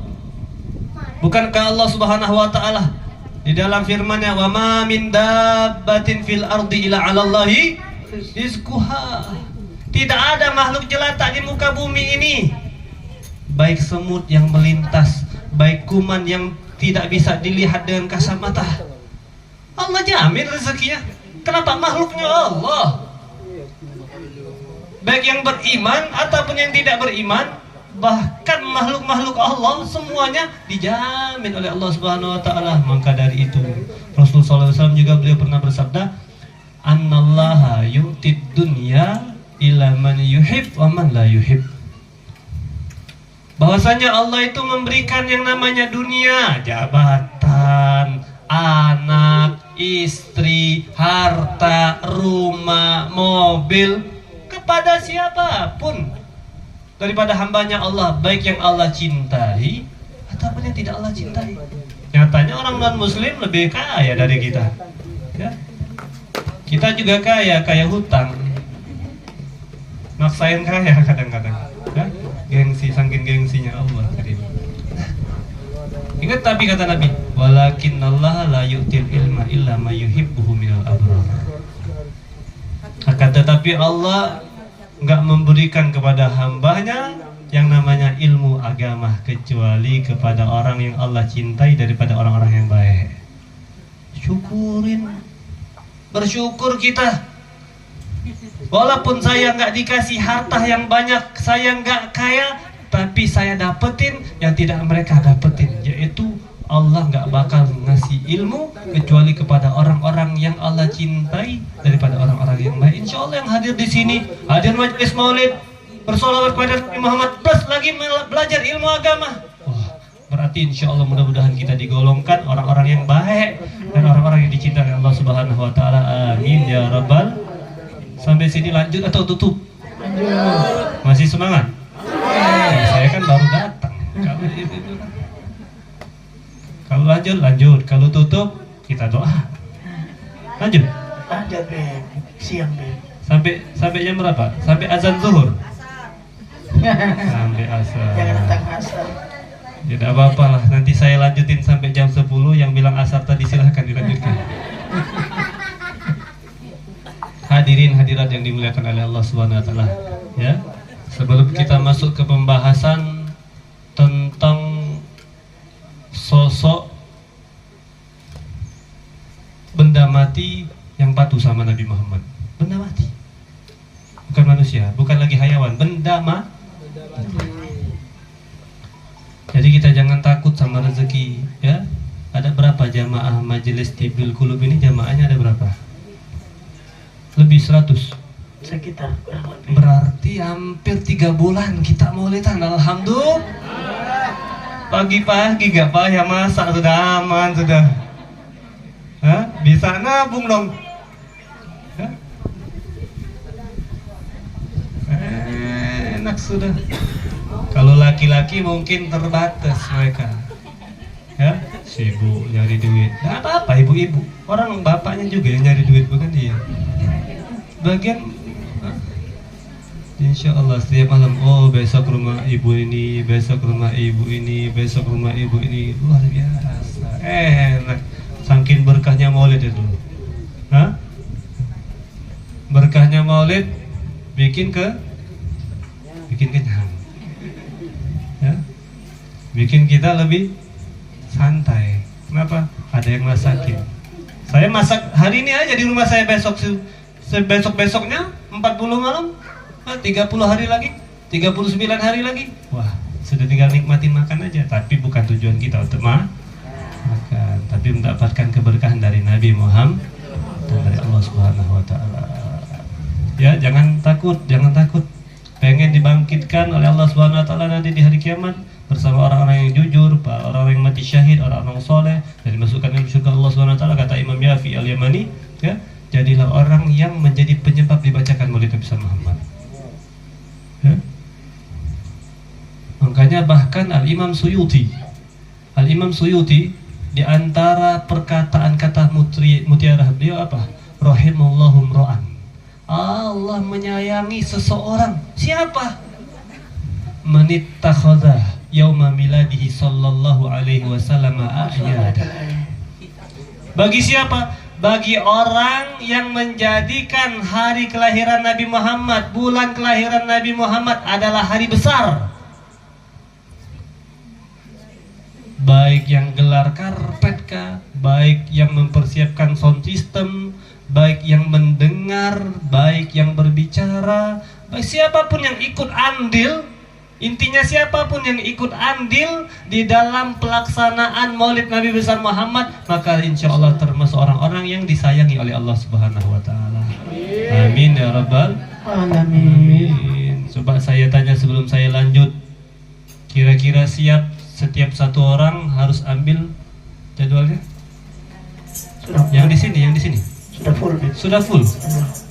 Bukankah Allah Subhanahu wa taala di dalam firman-Nya, "Wa ma min dabbatin fil ardi illa 'alallahi rizquha." Tidak ada makhluk jelata di muka bumi ini, baik semut yang melintas, baik kuman yang tidak bisa dilihat dengan kasat mata. Allah jamin rezekinya. Kenapa makhluknya Allah? Baik yang beriman ataupun yang tidak beriman, bahkan makhluk-makhluk Allah semuanya dijamin oleh Allah Subhanahu wa taala. Maka dari itu Rasulullah SAW juga beliau pernah bersabda, "Annallaha yu'tid dunya ila man yuhib wa man la yuhib." Bahwasanya Allah itu memberikan yang namanya dunia, jabatan, anak, istri, harta, rumah, mobil kepada siapapun daripada hambanya Allah, baik yang Allah cintai ataupun yang tidak Allah cintai. Nyatanya orang non-muslim lebih kaya dari kita, ya. Kita juga kaya hutang, maksain kaya kadang-kadang, ya. Gengsi, saking gengsinya Allah. Ingat tapi kata Nabi, "Walakinnallaha la yu'til ilma illa ma yuhibbuhu minal abrar." Akan tetapi Allah enggak memberikan kepada hambanya yang namanya ilmu agama kecuali kepada orang yang Allah cintai daripada orang-orang yang baik. Syukurin, bersyukur kita. Walaupun saya enggak dikasih harta yang banyak, saya enggak kaya, tapi saya dapetin yang tidak mereka dapetin, yaitu Allah nggak bakal ngasih ilmu kecuali kepada orang-orang yang Allah cintai daripada orang-orang yang baik. Insya Allah yang hadir di sini, hadir majelis maulid, bersolawat kepada Nabi Muhammad, plus lagi belajar ilmu agama. Wah, berarti insya Allah mudah-mudahan kita digolongkan orang-orang yang baik dan orang-orang yang dicintai oleh Allah Subhanahu Wa Taala. Amin ya Rabbal. Sampai sini lanjut atau tutup? Masih semangat? Saya kan baru datang. Kalau lanjut. Kalau tutup, kita doa. Lanjut. Lanjut, Beb. Siang, Beb. Sampai jam berapa? Sampai azan zuhur. Sampai asar. Jangan datang asar. Tidak apa-apa lah. Nanti saya lanjutin sampai jam 10. Yang bilang asar tadi silahkan dilanjutkan. Hadirin hadirat yang dimuliakan oleh Allah Subhanahu wa taala, ya. Sebelum kita masuk ke pembahasan tentang sosok benda mati yang patuh sama Nabi Muhammad. Benda mati, bukan manusia, bukan lagi hayawan, benda mati. Jadi kita jangan takut sama rezeki, ya. Ada berapa jamaah majelis Tibil Qulub ini? Jamaahnya ada berapa? Lebih 100. Sekitar kurang lebih. Berarti hampir 3 bulan kita maulidan. Alhamdulillah. Pagi-pagi gak payah masak, sudah aman, sudah. Hah? Bisa nabung dong. Hah? Enak sudah. Kalau laki-laki mungkin terbatas mereka, ya, sibuk nyari duit. Gak apa-apa ibu-ibu, orang bapaknya juga yang nyari duit, bukan dia. Bagian insya Allah setiap malam, oh besok rumah ibu ini, besok rumah ibu ini, besok rumah ibu ini, luar biasa, enak. Saking berkahnya maulid itu. Hah? Berkahnya maulid bikin kenyang, ya? Bikin kita lebih santai. Kenapa? Ada yang masakin. Saya masak hari ini aja di rumah saya, besok-besoknya 40 malam, 30 hari lagi, 39 hari lagi. Wah, sudah tinggal nikmatin makan aja, tapi bukan tujuan kita untuk makan, tapi mendapatkan keberkahan dari Nabi Muhammad dan dari Allah Subhanahu wa taala. Ya, jangan takut. Pengen dibangkitkan oleh Allah Subhanahu wa taala nanti di hari kiamat bersama orang-orang yang jujur, orang-orang yang mati syahid, orang-orang soleh, dan dimasukkan dalam surga Allah Subhanahu wa taala. Kata Imam Yafi Al-Yamani, ya, jadilah orang yang menjadi penyebab dibacakan Maulid Nabi Muhammad. Ya. Makanya bahkan Al-Imam Suyuti di antara perkataan kata mutiara beliau apa? Rahimallahu mra'an. Allah menyayangi seseorang. Siapa? Manittakhadha yauma miladihi sallallahu alaihi wasallam ahyada. Bagi siapa? Bagi orang yang menjadikan hari kelahiran Nabi Muhammad, bulan kelahiran Nabi Muhammad adalah hari besar. Baik yang gelar karpet kah, baik yang mempersiapkan sound system, baik yang mendengar, baik yang berbicara, baik siapapun yang ikut andil, intinya siapapun yang ikut andil di dalam pelaksanaan Maulid Nabi besar Muhammad, maka insya Allah termasuk orang-orang yang disayangi oleh Allah Subhanahu wa taala. Amin ya rabbal alamin. Coba saya tanya sebelum saya lanjut, kira-kira siap setiap satu orang harus ambil jadwalnya? Yang di sini. Sudah full.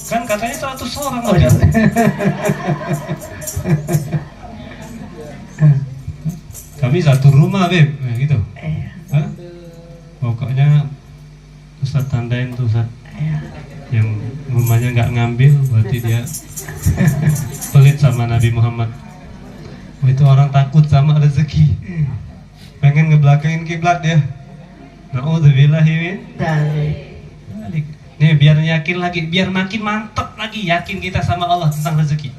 Kan katanya 100 orang lebih. Kami satu rumah, Beb. Nah, gitu. Hah? Pokoknya Ustaz tandain tuh, Ustaz. Yang rumahnya nggak ngambil, berarti dia pelit sama Nabi Muhammad. Itu orang takut sama rezeki, pengen ngebelakangin kiblat dia. Na'udzubillahi min dzalik. Nih biar yakin lagi, biar makin mantap lagi yakin kita sama Allah tentang rezeki.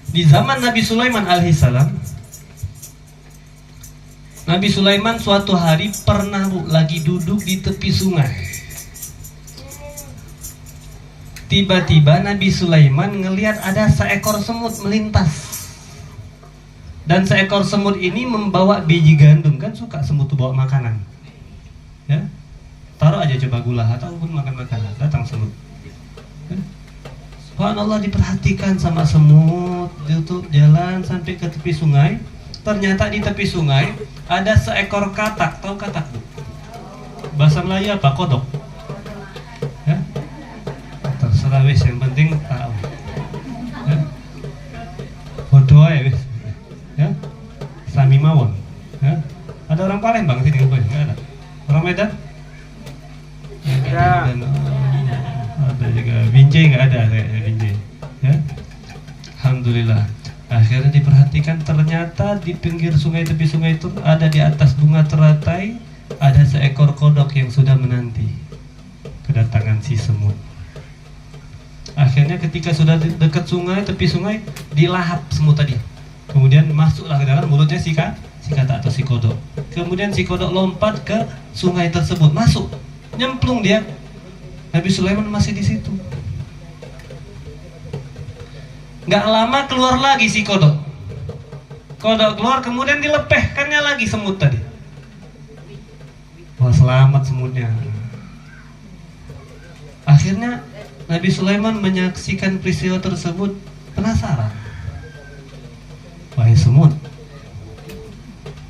Di zaman Nabi Sulaiman alaihissalam, Nabi Sulaiman suatu hari pernah lagi duduk di tepi sungai. Tiba-tiba Nabi Sulaiman ngelihat ada seekor semut melintas. Dan seekor semut ini membawa biji gandum. Kan suka semut tuh bawa makanan, ya, taruh aja coba gula ataupun makan makanan, datang semut. Subhanallah, diperhatikan sama semut, itu jalan sampai ke tepi sungai. Ternyata di tepi sungai ada seekor katak. Tahu katak bu? Bahasa Melayu apa? Kodok, ya? Terserah wis, yang penting tahu, ya? Bodoh ya wis, ya, Sami mawon, ya. Ada orang Palembang sini nggak ada? Orang Medan? Ya. Ada juga Binjai, nggak ada kayaknya Binjai, ya. Alhamdulillah. Akhirnya diperhatikan, ternyata di pinggir sungai, tepi sungai itu ada di atas bunga teratai ada seekor kodok yang sudah menanti kedatangan si semut. Akhirnya ketika sudah dekat sungai, tepi sungai, dilahap semut tadi. Kemudian masuklah ke dalam mulutnya si katak atau si kodok. Kemudian si kodok lompat ke sungai tersebut, masuk, nyemplung dia. Nabi Sulaiman masih di situ. Nggak lama keluar lagi si kodok. Kodok keluar, kemudian dilepehkannya lagi semut tadi. Wah, selamat semutnya. Akhirnya Nabi Sulaiman menyaksikan peristiwa tersebut, penasaran. Wahai semut,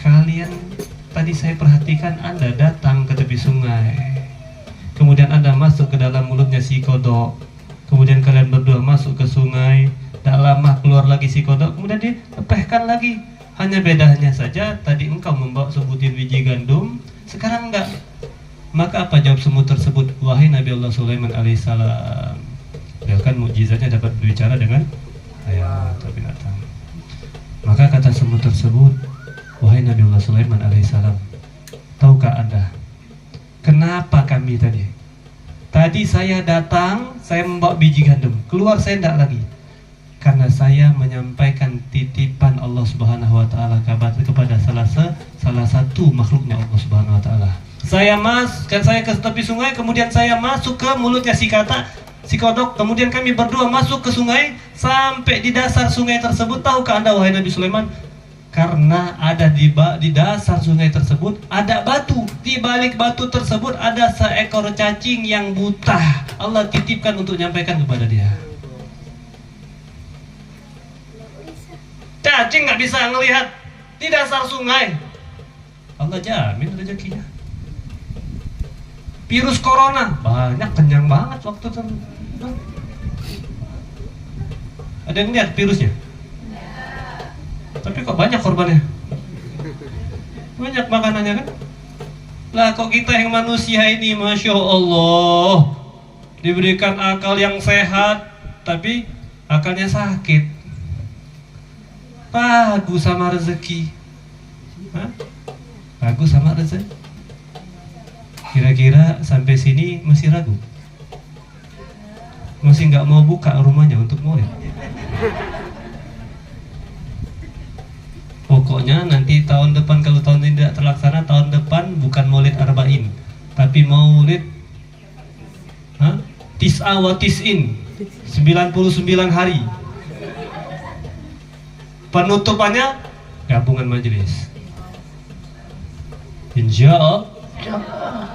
kalian tadi saya perhatikan Anda datang ke tepi sungai, kemudian Anda masuk ke dalam mulutnya si kodok, kemudian kalian berdua masuk ke sungai. Tak lama keluar lagi si kodok, kemudian dilepehkan lagi. Hanya bedanya saja, tadi engkau membawa sebutir biji gandum, sekarang enggak. Maka apa jawab semut tersebut? Wahai Nabi Allah Sulaiman alaihissalam, ya kan mukjizatnya dapat berbicara dengan ayat atau binatang. Maka kata semut tersebut, wahai Nabi Allah Sulaiman alaihissalam, tahukah Anda kenapa kami tadi? Tadi saya datang, saya membawa biji gandum, keluar saya enggak lagi. Karena saya menyampaikan titipan Allah Subhanahu wa taala kepada salah satu makhluknya Allah Subhanahu wa taala. Saya ke tepi sungai, kemudian saya masuk ke mulutnya si kodok, kemudian kami berdua masuk ke sungai sampai di dasar sungai tersebut. Tahukah Anda wahai Nabi Sulaiman, Karena ada di dasar sungai tersebut ada batu. Di balik batu tersebut ada seekor cacing yang buta. Allah titipkan untuk menyampaikan kepada dia. Cacing nggak bisa ngelihat di dasar sungai. Allah jamin rezekinya. Virus corona banyak, kenyang banget waktu itu. Ada yang lihat virusnya? Tapi kok banyak korbannya? Banyak makanannya kan? Lah kok kita yang manusia ini, Masya Allah, diberikan akal yang sehat, tapi akalnya sakit. Ragu sama rezeki. Hah? Ragu sama rezeki. Kira-kira sampai sini masih ragu? Masih nggak mau buka rumahnya untuk maulid? Pokoknya nanti tahun depan, kalau tahun ini tidak terlaksana, tahun depan bukan maulid arba'in, tapi maulid tis'a wa tis'in, 99 hari. Penutupannya gabungan majelis. Insya Allah.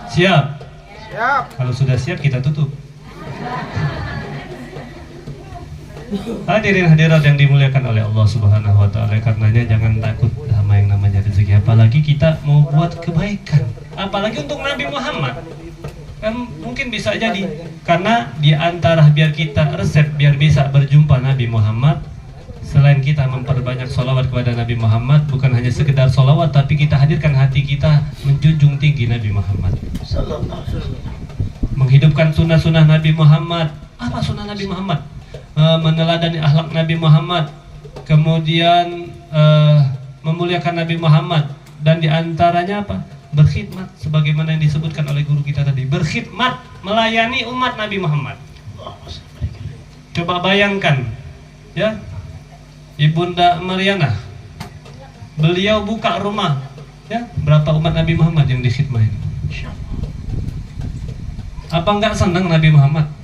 Siap? Siap. Kalau sudah siap kita tutup. Hadirin hadirat yang dimuliakan oleh Allah Subhanahu wa taala, karenanya jangan takut sama yang namanya rezeki, apalagi kita mau buat kebaikan, apalagi untuk Nabi Muhammad. Kan mungkin bisa jadi karena di antara biar kita resep biar bisa berjumpa Nabi Muhammad, selain kita memperbanyak sholawat kepada Nabi Muhammad, bukan hanya sekedar sholawat, tapi kita hadirkan hati kita menjunjung tinggi Nabi Muhammad, menghidupkan sunnah-sunnah Nabi Muhammad. Apa sunnah Nabi Muhammad? Meneladani akhlak Nabi Muhammad, kemudian memuliakan Nabi Muhammad, dan diantaranya apa? Berkhidmat, sebagaimana yang disebutkan oleh guru kita tadi, berkhidmat, melayani umat Nabi Muhammad. Coba bayangkan, ya, Ibunda Mariana, beliau buka rumah, ya, berapa umat Nabi Muhammad yang dikhidmahin? Apa enggak senang Nabi Muhammad?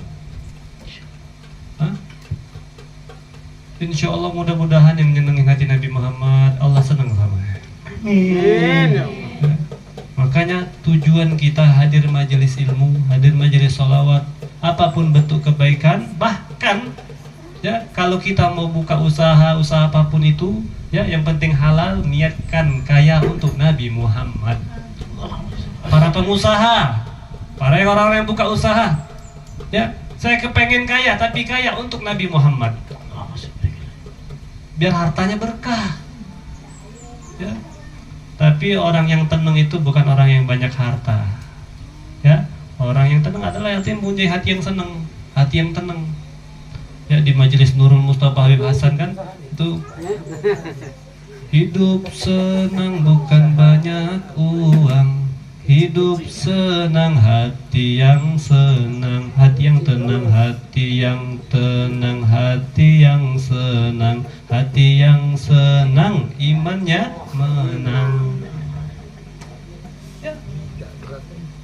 Insya Allah mudah-mudahan yang menyenangi hati Nabi Muhammad, Allah senang sama. Amin. Makanya tujuan kita hadir majelis ilmu, hadir majelis sholawat, apapun bentuk kebaikan, bahkan ya kalau kita mau buka usaha apapun itu, ya yang penting halal, niatkan kaya untuk Nabi Muhammad. Para pengusaha, para orang-orang yang buka usaha, ya saya kepengen kaya, tapi kaya untuk Nabi Muhammad. Biar hartanya berkah, ya. Tapi orang yang tenang itu bukan orang yang banyak harta, ya. Orang yang tenang adalah yang mempunyai hati yang senang, hati yang tenang. Ya, di majelis Nurul Mustafa Habib Hasan kan itu, hidup senang bukan banyak uang, hidup senang hati yang senang, hati yang tenang, hati yang tenang, hati yang senang, hati yang senang, imannya menang. Ya.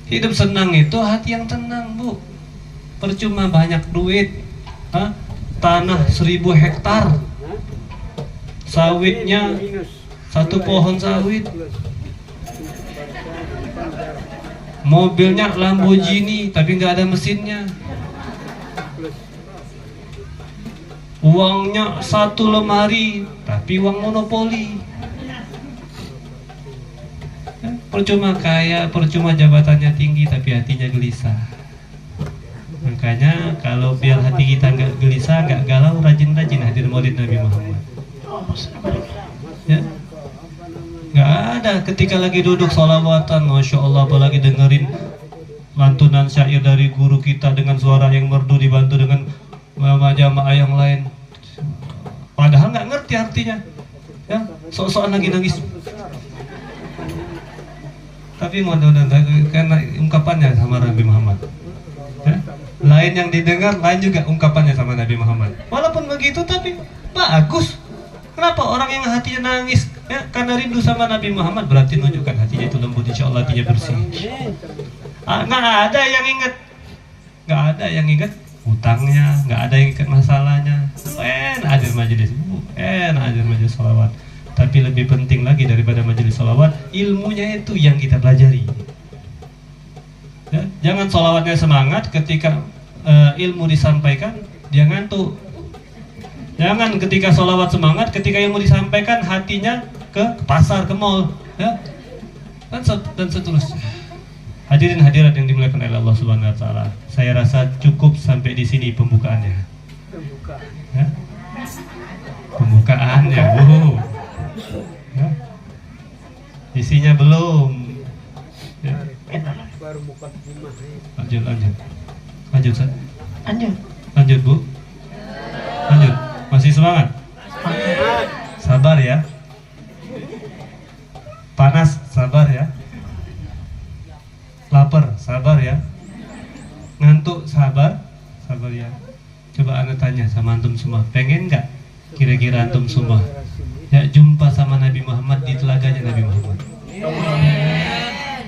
Hidup senang itu hati yang tenang, Bu. Percuma banyak duit, tanah 1000 hektar, sawitnya 1 pohon sawit, mobilnya Lamborghini tapi nggak ada mesinnya, uangnya 1 lemari tapi uang monopoli. Percuma kaya, percuma jabatannya tinggi tapi hatinya gelisah. Makanya kalau biar hati kita nggak gelisah, nggak galau, rajin-rajin hadir maulid Nabi Muhammad. Ya. Nggak ada ketika lagi duduk sholawatan, Masya Allah, apalagi dengerin lantunan syair dari guru kita dengan suara yang merdu dibantu dengan jamaah yang lain, padahal nggak ngerti artinya, ya, sok-sokan lagi nangis. Tapi mudah-mudahan karena ungkapannya sama Nabi Muhammad, ya. Lain yang didengar, lain juga ungkapannya sama Nabi Muhammad. Walaupun begitu tapi bagus. Kenapa orang yang hatinya nangis? Ya, karena rindu sama Nabi Muhammad, berarti menunjukkan hatinya itu lembut, insya Allah hatinya bersih. Nggak ada yang ingat, nggak ada yang ingat hutangnya, nggak ada yang ingat masalahnya. Hadir majelis, hadir majelis sholawat. Tapi lebih penting lagi daripada majelis sholawat, ilmunya itu yang kita pelajari. Ya, jangan sholawatnya semangat ketika ilmu disampaikan dia ngantuk. Jangan ketika sholawat semangat, ketika ilmu disampaikan hatinya ke pasar, ke mall, ya, dan seterusnya. Hadirin hadirat yang dimuliakan oleh Allah Subhanahu Wa Taala, saya rasa cukup sampai di sini pembukaannya. Ya? Pembukaannya, ya? Isinya belum. Ya. Baru buka rumah. Lanjut, San. Lanjut. Lanjut, Bu. Lanjut. Masih semangat? Sabar ya. Panas, sabar ya. Lapar, sabar ya. Ngantuk, sabar. Sabar ya. Coba Anda tanya sama antum semua, pengen nggak kira-kira antum semua ya jumpa sama Nabi Muhammad di telaganya Nabi Muhammad?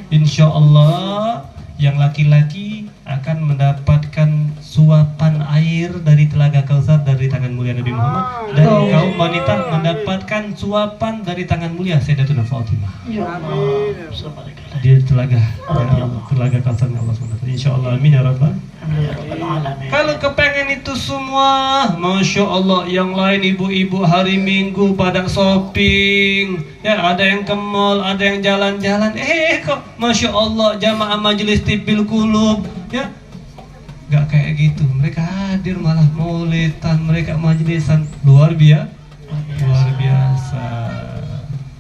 Insya Allah yang laki-laki akan mendapatkan suapan air dari telaga Kautsar dari tangan mulia Nabi Muhammad, dan kaum wanita mendapatkan suapan dari tangan mulia Sayyidatuna Fatimah Ya Allah. Assalamualaikum. di telaga Kautsar Allah SWT. Insya Allah, amin ya rabbal. Kalau kepengen itu semua, Masya Allah, yang lain ibu-ibu hari Minggu pada shopping, ya ada yang ke mall, ada yang jalan-jalan, kok Masya Allah jamaah majelis Tibil Qulub, ya nggak kayak gitu. Mereka hadir malah maulidan, mereka majelisan luar biasa,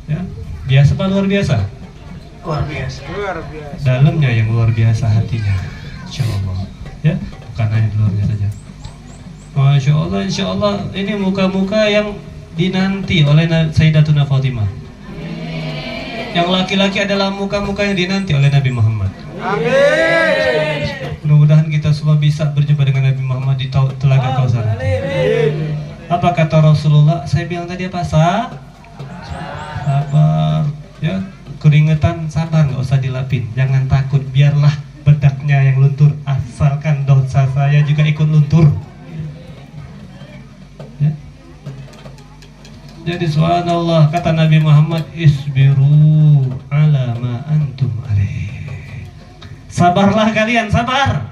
ya biasa apa luar biasa? Luar biasa. Dalamnya yang luar biasa hatinya, Insya Allah. Ya, bukan hanya di luarnya saja. Masya Allah, Insya Allah ini muka-muka yang dinanti oleh Sayyidatuna Fatimah. Yang laki-laki adalah muka-muka yang dinanti oleh Nabi Muhammad. Amin. Mudah-mudahan kita semua bisa berjumpa dengan Nabi Muhammad di telaga Kautsar. Apa kata Rasulullah? Saya bilang tadi apa? Sabar. Ya, keringetan sabar, nggak usah dilapin. Jangan takut, biarlah bedaknya yang luntur, asalkan dosa saya juga ikut luntur. Ya. Jadi subhanallah, kata Nabi Muhammad, isbiru ala ma antum alaih. Sabarlah kalian, sabar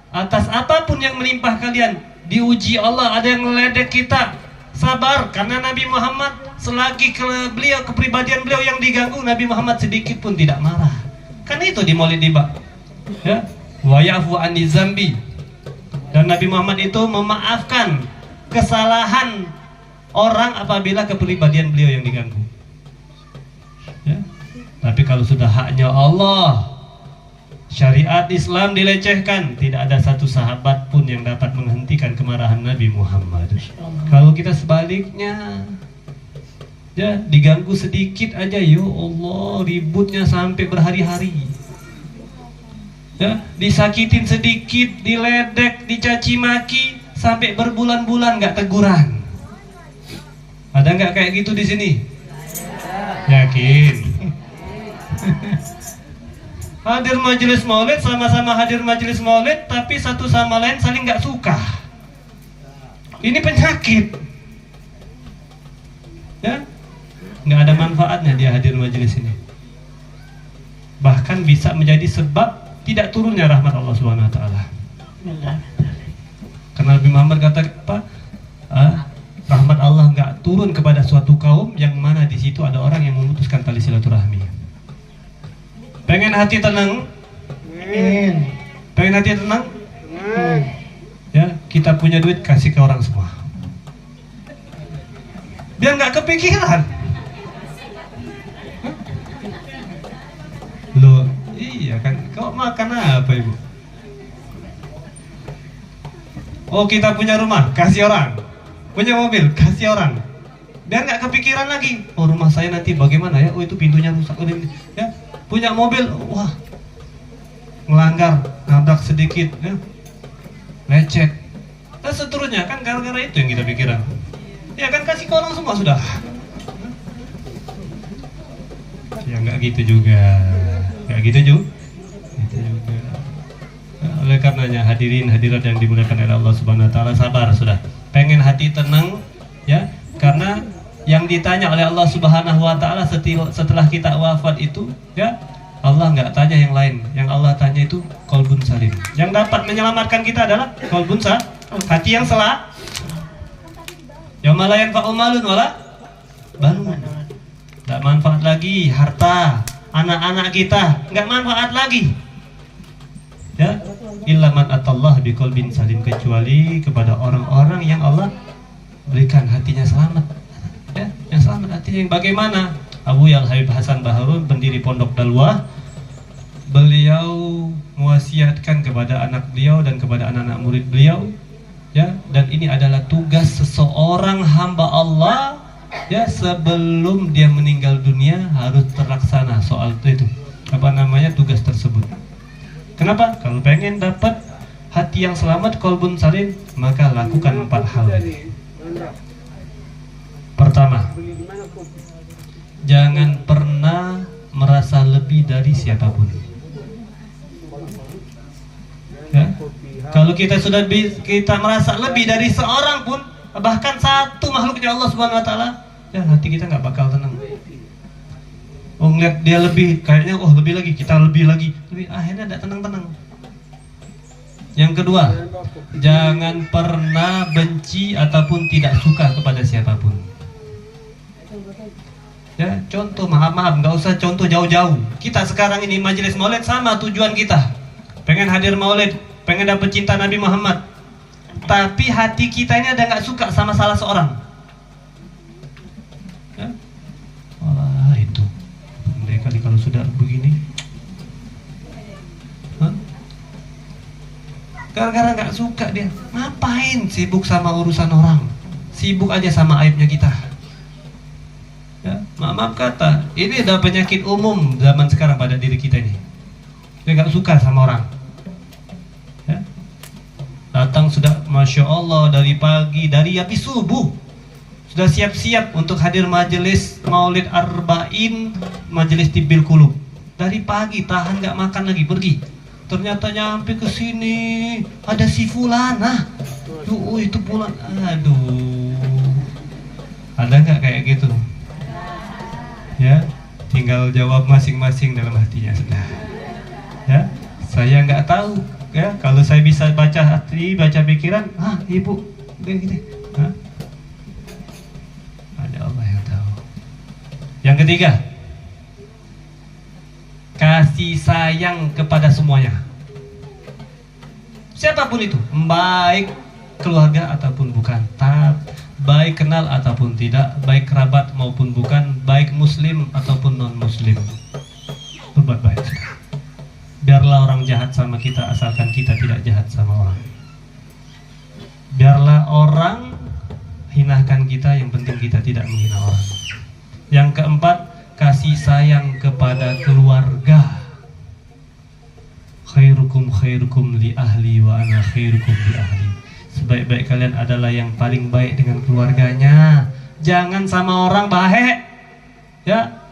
atas apapun yang melimpah kalian. Diuji Allah, ada yang meledek kita, sabar, karena Nabi Muhammad selagi kepribadian beliau yang diganggu, Nabi Muhammad sedikit pun tidak marah. Kan itu di Maulid Tiba. Ya, wa ya'fu anil zambi, dan Nabi Muhammad itu memaafkan kesalahan orang apabila kepribadian beliau yang diganggu. Ya. Tapi kalau sudah haknya Allah, syariat Islam dilecehkan, tidak ada satu sahabat pun yang dapat menghentikan kemarahan Nabi Muhammad. Kalau kita sebaliknya, ya diganggu sedikit aja, ya Allah, ributnya sampai berhari-hari. Ya, disakitin sedikit, diledek, dicaci maki, sampai berbulan-bulan nggak teguran. Ada nggak kayak gitu di sini? Yakin? Hadir majelis maulid, sama-sama hadir majelis maulid, tapi satu sama lain saling nggak suka. Ini penyakit. Ya, nggak ada manfaatnya dia hadir majelis ini. Bahkan bisa menjadi sebab tidak turunnya rahmat Allah Subhanahu Wa Taala. Karena Nabi Muhammad kata apa? Rahmat Allah nggak turun kepada suatu kaum yang mana di situ ada orang yang memutuskan tali silaturahmi. Pengen hati tenang? Pengen hati tenang? Ya, kita punya duit kasih ke orang semua. Biar nggak kepikiran. Loh, iya kan, kau makan apa ibu? Oh, kita punya rumah, kasih orang. Punya mobil, kasih orang. Dan nggak kepikiran lagi, oh rumah saya nanti bagaimana ya? Oh itu pintunya rusak, ya. Punya mobil, wah, melanggar, nabrak sedikit, ya. Lecet, dan seterusnya, kan gara-gara itu yang kita pikiran. Ya kan, kasih ke orang semua sudah. Ya nggak gitu juga. Kayak gitu juga. Oleh karenanya hadirin hadirat yang dimuliakan oleh Allah Subhanahu Wa Taala, sabar sudah. Pengen hati tenang, ya, karena Yang ditanya oleh Allah Subhanahu wa taala setelah kita wafat itu, ya, Allah nggak tanya yang lain. Yang Allah tanya itu qalbun salim. Yang dapat menyelamatkan kita adalah qalbun salim, hati yang selamat. Yauma la yanfa'u malun wala banun. Nggak manfaat lagi harta, anak-anak kita nggak manfaat lagi. Ya, illa man atallah biqalbin salim, kecuali kepada orang-orang yang Allah berikan hatinya selamat. Ya, yang selamat hatinya. Yang bagaimana? Abu Yal Habib Hasan Baharun, pendiri Pondok Dalwah, beliau mewasiatkan kepada anak beliau dan kepada anak-anak murid beliau, ya, dan ini adalah tugas seseorang hamba Allah, ya, sebelum dia meninggal dunia harus terlaksana soal itu. Apa namanya tugas tersebut? Kenapa? Kalau pengen dapat hati yang selamat, qalbun salim, maka lakukan 4 hal. Pertama, jangan pernah merasa lebih dari siapapun. Ya? Kalau kita merasa lebih dari seorang pun, bahkan satu makhluknya Allah Subhanahu wa taala, ya, hati kita nggak bakal tenang. Oh, ngeliat dia lebih, kayaknya lebih lagi, kita lebih lagi, akhirnya tidak tenang-tenang. Yang kedua, jangan pernah benci ataupun tidak suka kepada siapapun. Ya, contoh, maaf, nggak usah contoh jauh-jauh. Kita sekarang ini majelis maulid sama tujuan kita, pengen hadir maulid, pengen dapet cinta Nabi Muhammad. Tapi hati kita ini ada nggak suka sama salah seorang. Ya? Wah, itu mereka kalau sudah begini, gara-gara nggak suka dia, ngapain sibuk sama urusan orang, sibuk aja sama aibnya kita. Ya, maaf kata, ini udah penyakit umum zaman sekarang pada diri kita ini. Dia nggak suka sama orang. Ya. Datang sudah, masya Allah, dari pagi, dari habis subuh, sudah siap-siap untuk hadir majelis Maulid Arba'in, majelis Tibbil Qulub. Dari pagi tahan nggak makan lagi, pergi. Ternyata nyampe ke sini ada si Fulana. Itu pula, aduh. Ada nggak kayak gitu? Ya, tinggal jawab masing-masing dalam hatinya sudah. Ya, saya nggak tahu. Ya, kalau saya bisa baca hati, baca pikiran, ibu, gini. Ada Allah yang tahu. Yang ketiga, kasih sayang kepada semuanya. Siapapun itu, baik keluarga ataupun bukan, baik kenal ataupun tidak, baik kerabat maupun bukan, baik muslim ataupun non muslim, berbuat baik. Biarlah orang jahat sama kita, asalkan kita tidak jahat sama orang. Biarlah orang hinakan kita, yang penting kita tidak menghina orang. Yang keempat, kasih sayang kepada keluarga. Khairukum khairukum li ahli wa ana khairukum li ahli. Sebaik-baik kalian adalah yang paling baik dengan keluarganya. Jangan sama orang baik, ya.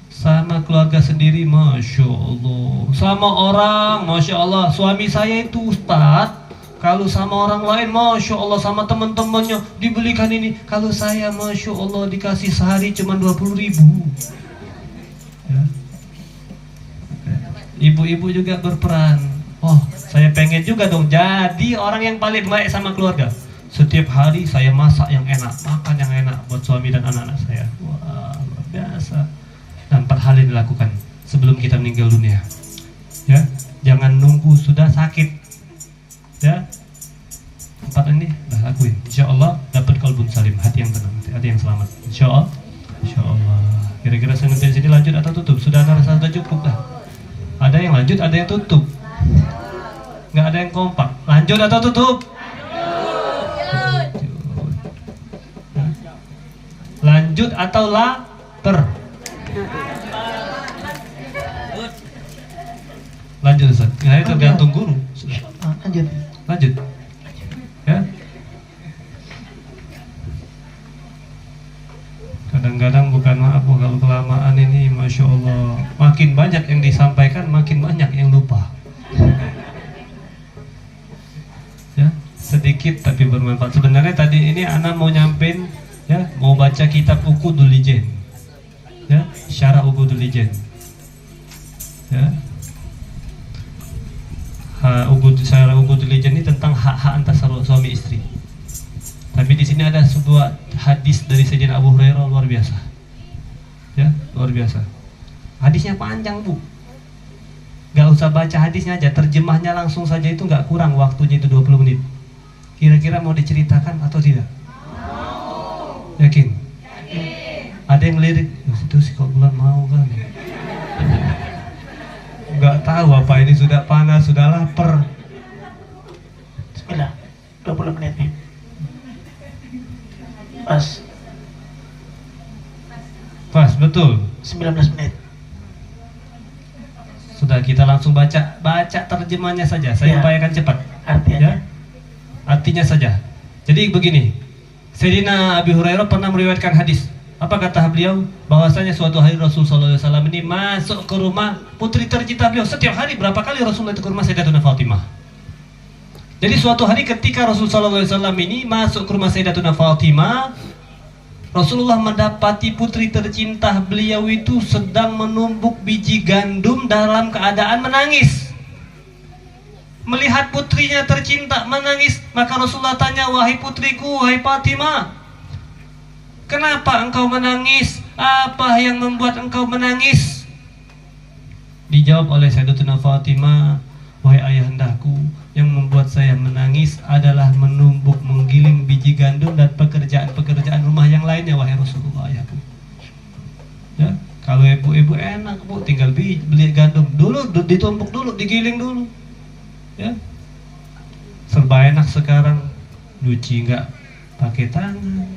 Sama keluarga sendiri, masya Allah. Sama orang, masya Allah. Suami saya itu ustadz. Kalau sama orang lain, masya Allah, sama teman-temannya dibelikan ini. Kalau saya, masya Allah, dikasih sehari cuma 20.000. Ya. Ibu-ibu juga berperan. Oh, saya pengen juga dong jadi orang yang paling baik sama keluarga. Setiap hari saya masak yang enak, makan yang enak buat suami dan anak-anak saya. Wah, luar biasa. Dan 4 hal yang dilakukan sebelum kita meninggal dunia. Ya, jangan nunggu sudah sakit. Ya, 4 ini dah lakuin. Insya Allah dapat qalbun salim, hati yang tenang, hati yang selamat. Insya Allah. Insya Allah. Kira-kira saya nanti sini lanjut atau tutup? Sudah rasa sudah cukup dah. Ada yang lanjut, ada yang tutup. Nggak ada yang kompak. Lanjut atau tutup? Lanjut atau lapar? Lanjut Ustaz. Nah, itu tergantung guru. Lanjut. Lanjut. Ya. Kadang-kadang bukan maaf kalau kelamaan ini, masya Allah, makin banyak yang disampaikan, makin banyak yang lupa. Ya, sedikit tapi bermanfaat. Sebenarnya tadi ini Ana mau nyampein baca kitab Uqudul Lijen, ya, Syarah Uqudul Lijen, ya. Syarah Uqudul Lijen ini tentang hak-hak antara suami istri. Tapi di sini ada sebuah hadis dari Sayyidina Abu Hurairah luar biasa, ya, luar biasa. Hadisnya panjang, Bu. Gak usah baca hadisnya aja, terjemahnya langsung saja itu gak kurang waktunya, itu 20 menit. Kira-kira mau diceritakan atau tidak? Yakin? Ada yang lirik, itu sih kok bulan mau kan? Gak tahu apa ini, sudah panas, sudah lapar. Bismillah, 20 menit nih. Pas, betul. 19 menit. Sudah, kita langsung baca terjemahnya saja. Saya Ya. upayakan cepat. Artinya? Ya? Artinya saja. Jadi begini, Sayyidina Abi Hurairah pernah meriwayatkan hadis. Apa kata beliau? Bahwasanya suatu hari Rasulullah SAW ini masuk ke rumah putri tercinta beliau. Setiap hari berapa kali Rasulullah itu ke rumah Sayyidatuna Fatimah. Jadi suatu hari ketika Rasulullah SAW ini masuk ke rumah Sayyidatuna Fatimah, Rasulullah mendapati putri tercinta beliau itu sedang menumbuk biji gandum dalam keadaan menangis. Melihat putrinya tercinta menangis, maka Rasulullah tanya, "Wahai putriku, wahai Fatimah, kenapa engkau menangis? Apa yang membuat engkau menangis?" Dijawab oleh Sayyidatuna Fatimah, "Wahai ayahandaku, yang membuat saya menangis adalah menumbuk, menggiling biji gandum dan pekerjaan-pekerjaan rumah yang lainnya, wahai Rasulullah, ayahku." Ya, kalau ibu-ibu enak, Bu, tinggal beli gandum dulu, ditumbuk dulu, digiling dulu. Ya. Serba enak sekarang, nyuci nggak pakai tangan.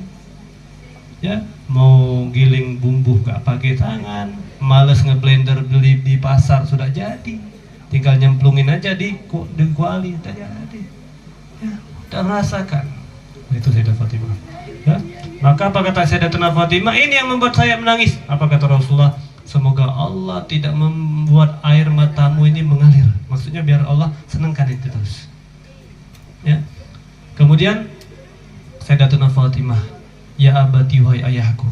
Ya, mau giling bumbu nggak pakai tangan, males ngeblender beli di pasar sudah jadi. Tinggal nyemplungin aja di kuali, udah jadi. Ya, udah merasakan. Itu Sayyidatuna Fatimah. Ya. Maka apa kata Sayyidatuna Fatimah? Ini yang membuat saya menangis. Apa kata Rasulullah? Semoga Allah tidak membuat air matamu ini mengalir. Maksudnya biar Allah senangkan itu terus. Ya. Kemudian Sayyidatuna Fatimah, "Ya abati, wahai ayahku,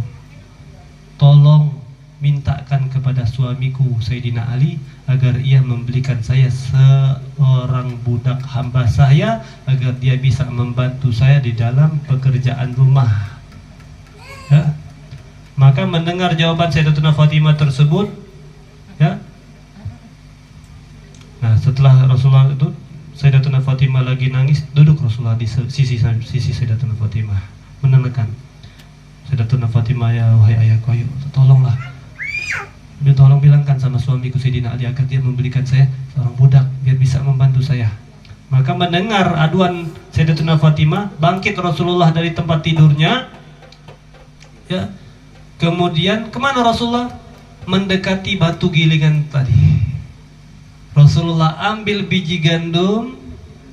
tolong mintakan kepada suamiku Sayyidina Ali agar ia membelikan saya seorang budak hamba saya agar dia bisa membantu saya di dalam pekerjaan rumah." Ya. Maka mendengar jawaban Sayyidatuna Fatimah tersebut, ya. Nah, setelah Rasulullah itu Sayyidatuna Fatimah lagi nangis, duduk Rasulullah di sisi Sayyidatuna Fatimah, menenangkan Sayyidatuna Fatimah, "Ya wahai ayahku, ayo tolonglah. Tolong bilangkan sama suamiku Sayyidina Ali agar dia membelikan saya seorang budak biar bisa membantu saya." Maka mendengar aduan Sayyidatuna Fatimah, bangkit Rasulullah dari tempat tidurnya. Ya. Kemudian kemana Rasulullah? Mendekati batu gilingan tadi. Rasulullah ambil biji gandum,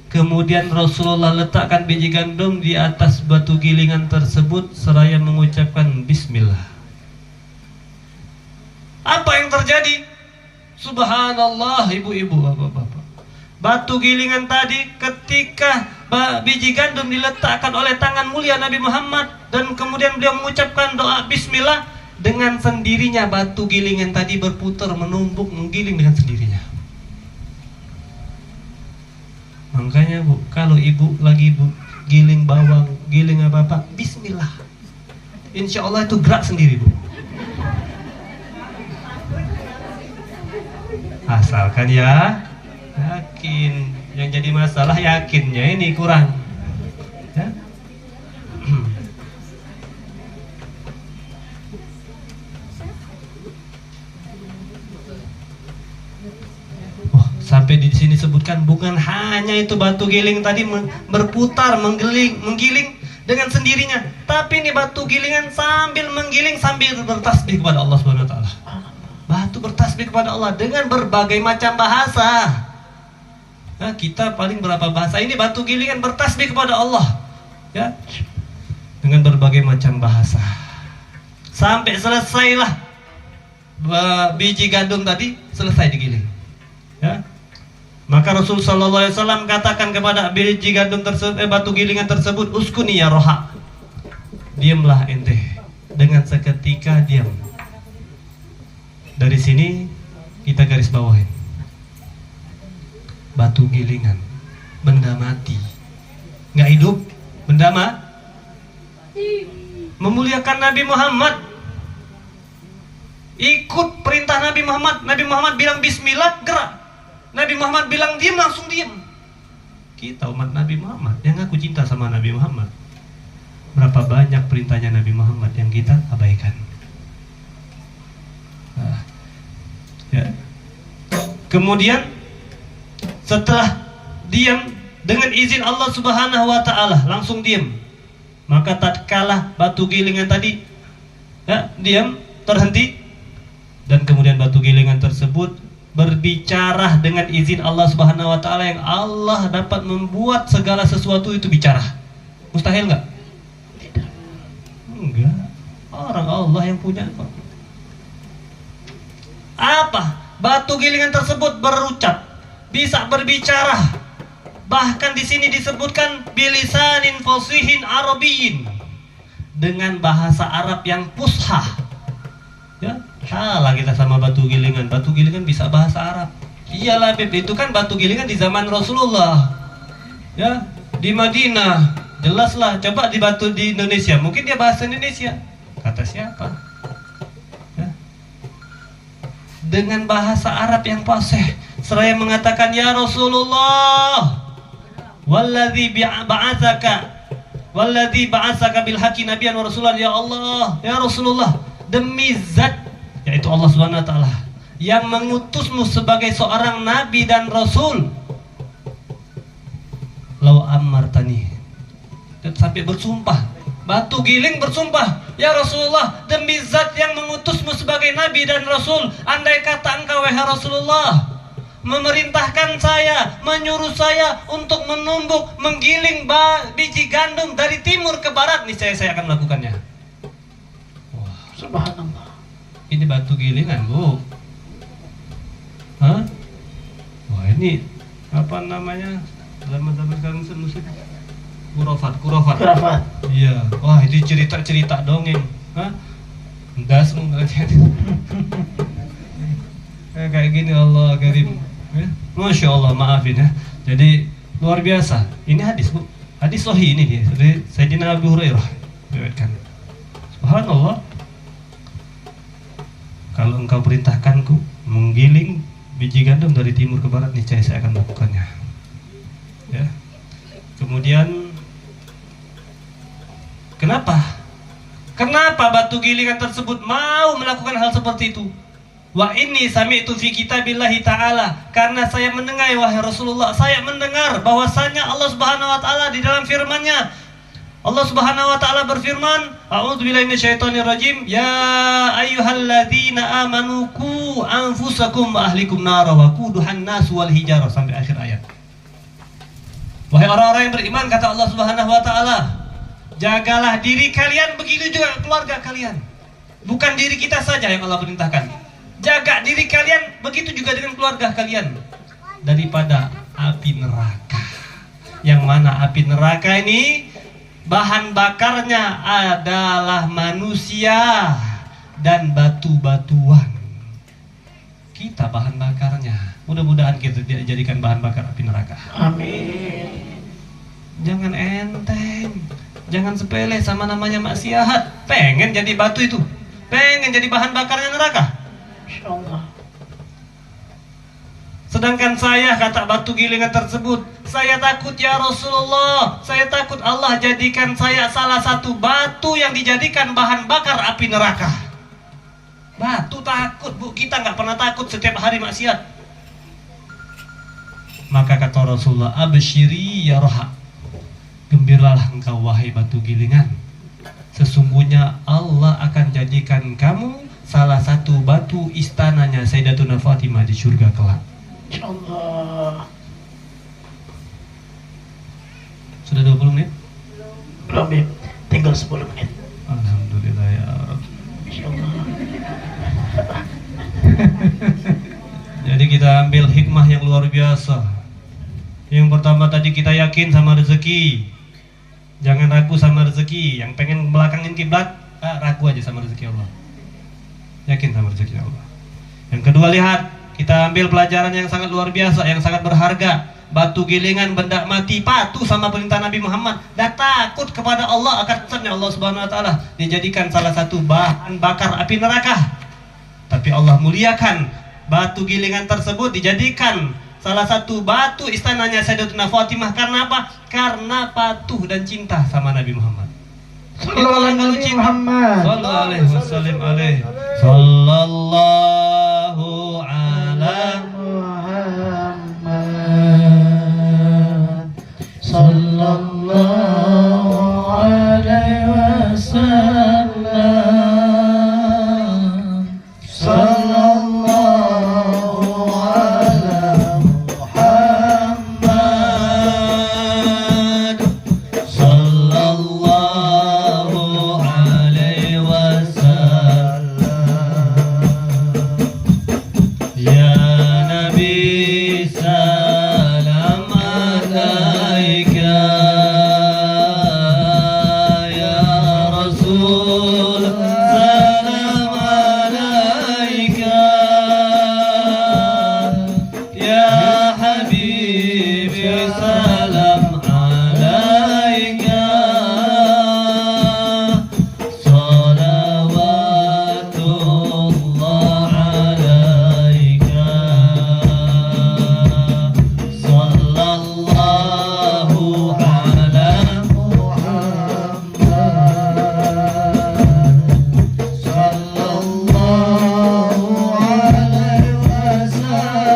kemudian Rasulullah letakkan biji gandum di atas batu gilingan tersebut seraya mengucapkan Bismillah. Apa yang terjadi? Subhanallah, ibu-ibu, bapak-bapak. Batu gilingan tadi ketika biji gandum diletakkan oleh tangan mulia Nabi Muhammad dan kemudian beliau mengucapkan doa Bismillah, dengan sendirinya batu gilingan tadi berputar, menumbuk, menggiling dengan sendirinya. Makanya Bu, kalau ibu lagi giling bawang, giling apa-apa, Bismillah, insya Allah itu gerak sendiri, Bu. Asalkan ya yakin. Yang jadi masalah yakinnya ini kurang, ya? Sampai di sini sebutkan bukan hanya itu batu giling tadi berputar, menggiling dengan sendirinya, tapi ini batu gilingan sambil menggiling sambil bertasbih kepada Allah Subhanahu wa taala. Batu bertasbih kepada Allah dengan berbagai macam bahasa. Nah, kita paling berapa bahasa, ini batu gilingan bertasbih kepada Allah, ya, dengan berbagai macam bahasa. Sampai selesailah biji gandum tadi selesai digiling, ya. Maka Rasul sallallahu alaihi wasallam katakan kepada biji gandum tersebut, batu gilingan tersebut, "Uskuni ya roha." Diamlah ente. dengan seketika diam. Dari sini kita garis bawahin. Batu gilingan, benda mati, nggak hidup, benda mati. Memuliakan Nabi Muhammad, ikut perintah Nabi Muhammad. Nabi Muhammad bilang bismillah, gerak. Nabi Muhammad bilang diam, langsung diam. Kita umat Nabi Muhammad yang ngaku cinta sama Nabi Muhammad, berapa banyak perintahnya Nabi Muhammad yang kita abaikan. Ya. Kemudian setelah diam dengan izin Allah Subhanahu wa taala, langsung diam. Maka tatkala batu gilingan tadi ya, diam, terhenti, dan kemudian batu gilingan tersebut berbicara dengan izin Allah Subhanahu wa taala, yang Allah dapat membuat segala sesuatu itu bicara. Mustahil enggak? Enggak. Orang Allah yang punya kok. Apa? Batu gilingan tersebut berucap, bisa berbicara. Bahkan di sini disebutkan bilisanin fasihin arabiyyin, dengan bahasa Arab yang fushah. Ya, salah kita sama batu gilingan. Batu gilingan bisa bahasa Arab. Iyalah Beb, itu kan batu gilingan di zaman Rasulullah. Ya, di Madinah. Jelaslah, coba di batu di Indonesia, mungkin dia bahasa Indonesia. Kata siapa? Dengan bahasa Arab yang fasih, seraya mengatakan, ya Rasulullah, walladzi ba'atsaka bil haqqi nabiyyan wa rasulan, ya Allah, ya Rasulullah, demi zat, yaitu Allah Subhanahu wa taala, yang mengutusmu sebagai seorang nabi dan rasul, lau amartani, sampai bersumpah. Batu giling bersumpah, ya Rasulullah, demi zat yang mengutusmu sebagai nabi dan rasul, andai kata engkau wahai Rasulullah memerintahkan saya, menyuruh saya untuk menumbuk, menggiling biji gandum dari timur ke barat, niscaya saya akan melakukannya. Wah, subhanallah. Ini batu gilingan, Bu. Hah? Wah, ini apa namanya? Zaman-zaman kalian musik. Kurafat. Iya. Wah, itu cerita dongeng. Hah? Das kayak gini, Allah karim. Ya? Masya Allah, maafin ya. Jadi luar biasa. Ini hadis, Bu. Hadis sahih ini dia. Dari Sayyidina Abu Hurairah. Riwayatkan. Subhanallah. Kalau engkau perintahkanku menggiling biji gandum dari timur ke barat, niscaya saya akan melakukannya. Ya. Kemudian Kenapa batu gilingan tersebut mau melakukan hal seperti itu? Wa inni sami'tu fi kitabillahi ta'ala, karena saya mendengar, wahai Rasulullah, saya mendengar bahwasanya Allah Subhanahu wa taala di dalam firman-Nya, Allah Subhanahu wa taala berfirman, a'udzubillahi minasyaitonir rajim, ya ayyuhalladzina amanu qu anfusakum wa ahlikum nara wa quduhan nas wal hijarah, sampai akhir ayat. Wahai orang-orang yang beriman, kata Allah Subhanahu wa taala, jagalah diri kalian, begitu juga keluarga kalian. Bukan diri kita saja yang Allah perintahkan. Jaga diri kalian, begitu juga dengan keluarga kalian, daripada api neraka. Yang mana api neraka ini bahan bakarnya adalah manusia dan batu-batuan. Kita bahan bakarnya. Mudah-mudahan kita tidak jadikan bahan bakar api neraka. Amin. Jangan enteng, jangan sepele sama namanya maksiat. Pengen jadi batu itu, pengen jadi bahan bakarnya neraka. Insyaallah. Sedangkan saya, kata batu gilingan tersebut, saya takut ya Rasulullah, saya takut Allah jadikan saya salah satu batu yang dijadikan bahan bakar api neraka. Batu takut, Bu, kita nggak pernah takut setiap hari maksiat. Maka kata Rasulullah, absyiri ya roha, gembiralah engkau wahai batu gilingan, sesungguhnya Allah akan jadikan kamu salah satu batu istananya Sayyidatuna Fatimah di surga kelak. Insyaallah. Sudah 20 menit? Belum, ya. Tinggal 10 menit. Alhamdulillah ya Rabb. Insyaallah. Jadi kita ambil hikmah yang luar biasa. Yang pertama tadi, kita yakin sama rezeki. Jangan ragu sama rezeki. Yang pengen belakangin kiblat, ragu aja sama rezeki Allah. Yakin sama rezeki Allah. Yang kedua, lihat, kita ambil pelajaran yang sangat luar biasa, yang sangat berharga. Batu gilingan, benda mati, patuh sama perintah Nabi Muhammad, dan takut kepada Allah akan azabnya Allah Subhanahu wa taala, dijadikan salah satu bahan bakar api neraka. Tapi Allah muliakan batu gilingan tersebut, dijadikan salah satu batu istananya Sayyidatuna Fatimah. Karena apa? Karena patuh dan cinta sama Nabi Muhammad. Sallallahu alaihi Muhammad. Sallallahu alaihi wasallam alaihi. Sallallahu ala Muhammad. Sallallahu alaihi wasallam. Sallallahu ala Muhammad. Sallallahu alaihi wasallam. Ya Nabi salam alaika, ya Rasul salam alaika, ya Habibi salam alaika, salawatullah alaika, sallallahu ala Muhammad, sallallahu alaihi wasallam, sallallahu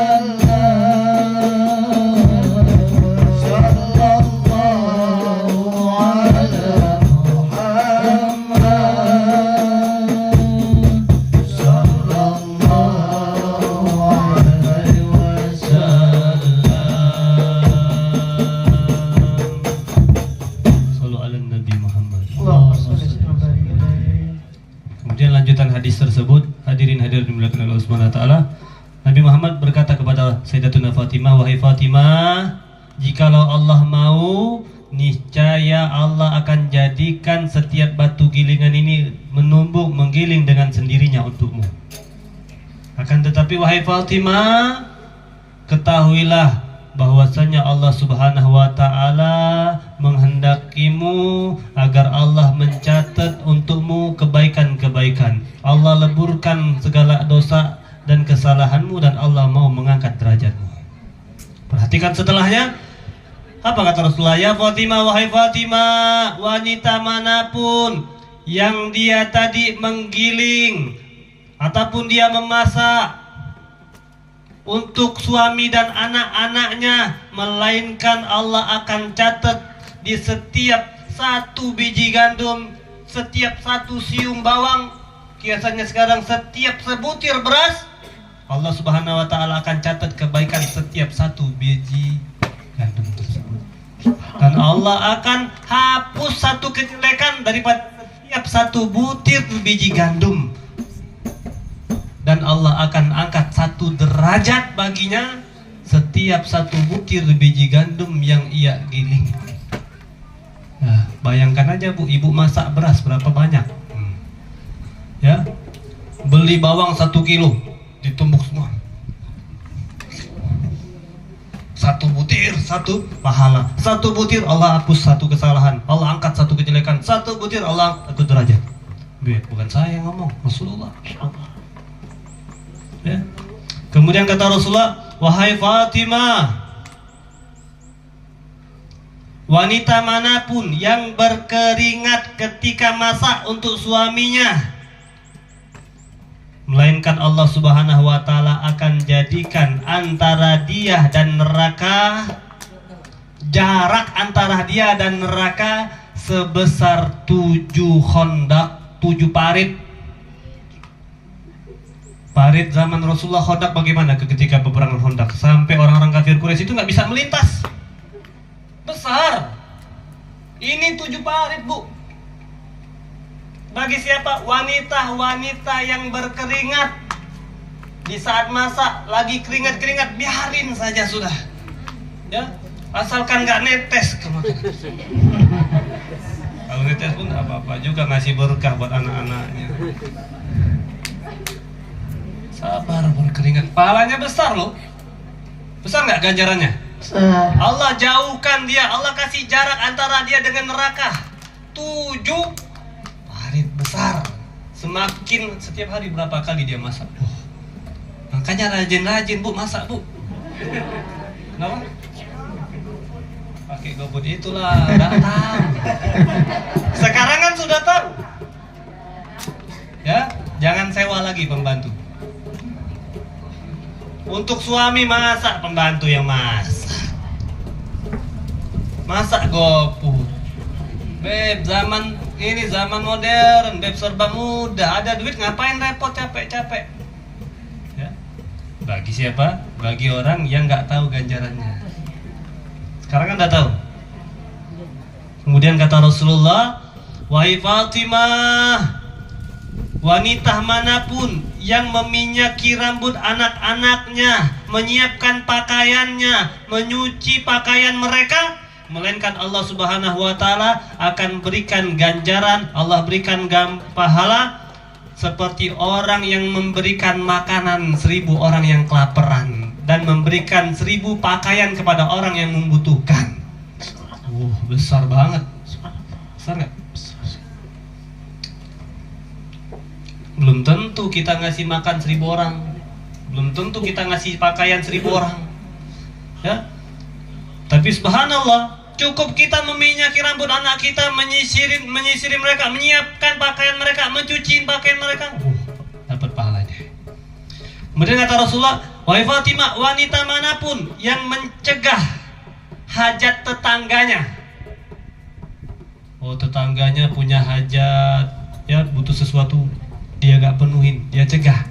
ala Muhammad, sallallahu alaihi wasallam. Sallu ala Nabi Muhammad. Allahumma shalli wa barik alaihi. Kemudian lanjutan hadis tersebut, hadirin dimuliakan oleh Allah Subhanahu wa taala. Nabi Muhammad berkata kepada Sayyidatuna Fatimah, "Wahai Fatimah, jikalau Allah mau, niscaya Allah akan jadikan setiap batu gilingan ini menumbuk, menggiling dengan sendirinya untukmu. Akan tetapi wahai Fatimah, ketahuilah bahwasanya Allah Subhanahu wa taala menghendakimu agar Allah mencatat untukmu kebaikan-kebaikan. Allah leburkan segala dosa dan kesalahanmu, dan Allah mau mengangkat derajatmu." Perhatikan setelahnya, apa kata Rasulullah? "Ya Fatimah, wahai Fatimah, wanita manapun yang dia tadi menggiling ataupun dia memasak untuk suami dan anak-anaknya, melainkan Allah akan catat di setiap satu biji gandum, setiap satu siung bawang, kiasannya sekarang setiap sebutir beras, Allah Subhanahu wa taala akan catat kebaikan setiap satu biji gandum tersebut. Dan Allah akan hapus satu kejelekan daripada setiap satu butir biji gandum. Dan Allah akan angkat satu derajat baginya setiap satu butir biji gandum yang ia giling." Nah, bayangkan aja Bu, ibu masak beras berapa banyak? Ya, beli bawang 1 kilo, ditumbuk semua. 1 butir, 1 pahala. 1 butir Allah hapus 1 kesalahan, Allah angkat 1 kejelekan. 1 butir Allah angkat derajat. Bukan saya yang ngomong, Rasulullah. Ya. Kemudian kata Rasulullah, "Wahai Fatimah, wanita manapun yang berkeringat ketika masak untuk suaminya, melainkan Allah Subhanahu wa taala akan jadikan antara dia dan neraka, jarak antara dia dan neraka sebesar 7 khandak, 7 parit." Parit zaman Rasulullah, Khandaq bagaimana ketika peperangan Khandaq, sampai orang-orang kafir Quraisy itu nggak bisa melintas. Besar. Ini 7 parit, Bu. Bagi siapa? Wanita-wanita yang berkeringat di saat masak, lagi keringat-keringat, biarin saja sudah. Ya, asalkan nggak netes ke makanan. Kalau ngetes pun nggak apa-apa juga, ngasih berkah buat anak-anaknya. Sabar berkeringat, pahalanya besar loh. Besar nggak ganjarannya? Allah jauhkan dia, Allah kasih jarak antara dia dengan neraka 7 hari besar. Semakin setiap hari berapa kali dia masak. Makanya rajin-rajin Bu masak Bu. Kenapa? Pakai GoFood itulah, datang. Sekarang kan sudah tahu. Ya, jangan sewa lagi pembantu. Untuk suami masak, pembantu yang masak. Masak GoFood. Beb, zaman ini zaman modern, beb serba mudah. Ada duit ngapain repot capek-capek? Ya. Bagi siapa? Bagi orang yang nggak tahu ganjarannya. Sekarang kan udah tahu. Kemudian kata Rasulullah, wahai Fatimah, wanita manapun yang meminyaki rambut anak-anaknya, menyiapkan pakaiannya, menyuci pakaian mereka, melainkan Allah Subhanahu wa taala akan berikan ganjaran, Allah berikan pahala seperti orang yang memberikan makanan 1000 orang yang kelaparan dan memberikan 1000 pakaian kepada orang yang membutuhkan. Besar banget. Besar nggak? Belum tentu kita ngasih makan 1000 orang, belum tentu kita ngasih pakaian 1000 orang, ya. Tapi subhanallah, cukup kita meminyaki rambut anak kita, menyisiri mereka, menyiapkan pakaian mereka, mencuci pakaian mereka, dapat pahalanya. Kemudian kata Rasulullah, wahai Fatimah, wanita manapun yang mencegah hajat tetangganya, tetangganya punya hajat, ya butuh sesuatu, dia gak penuhin, dia cegah.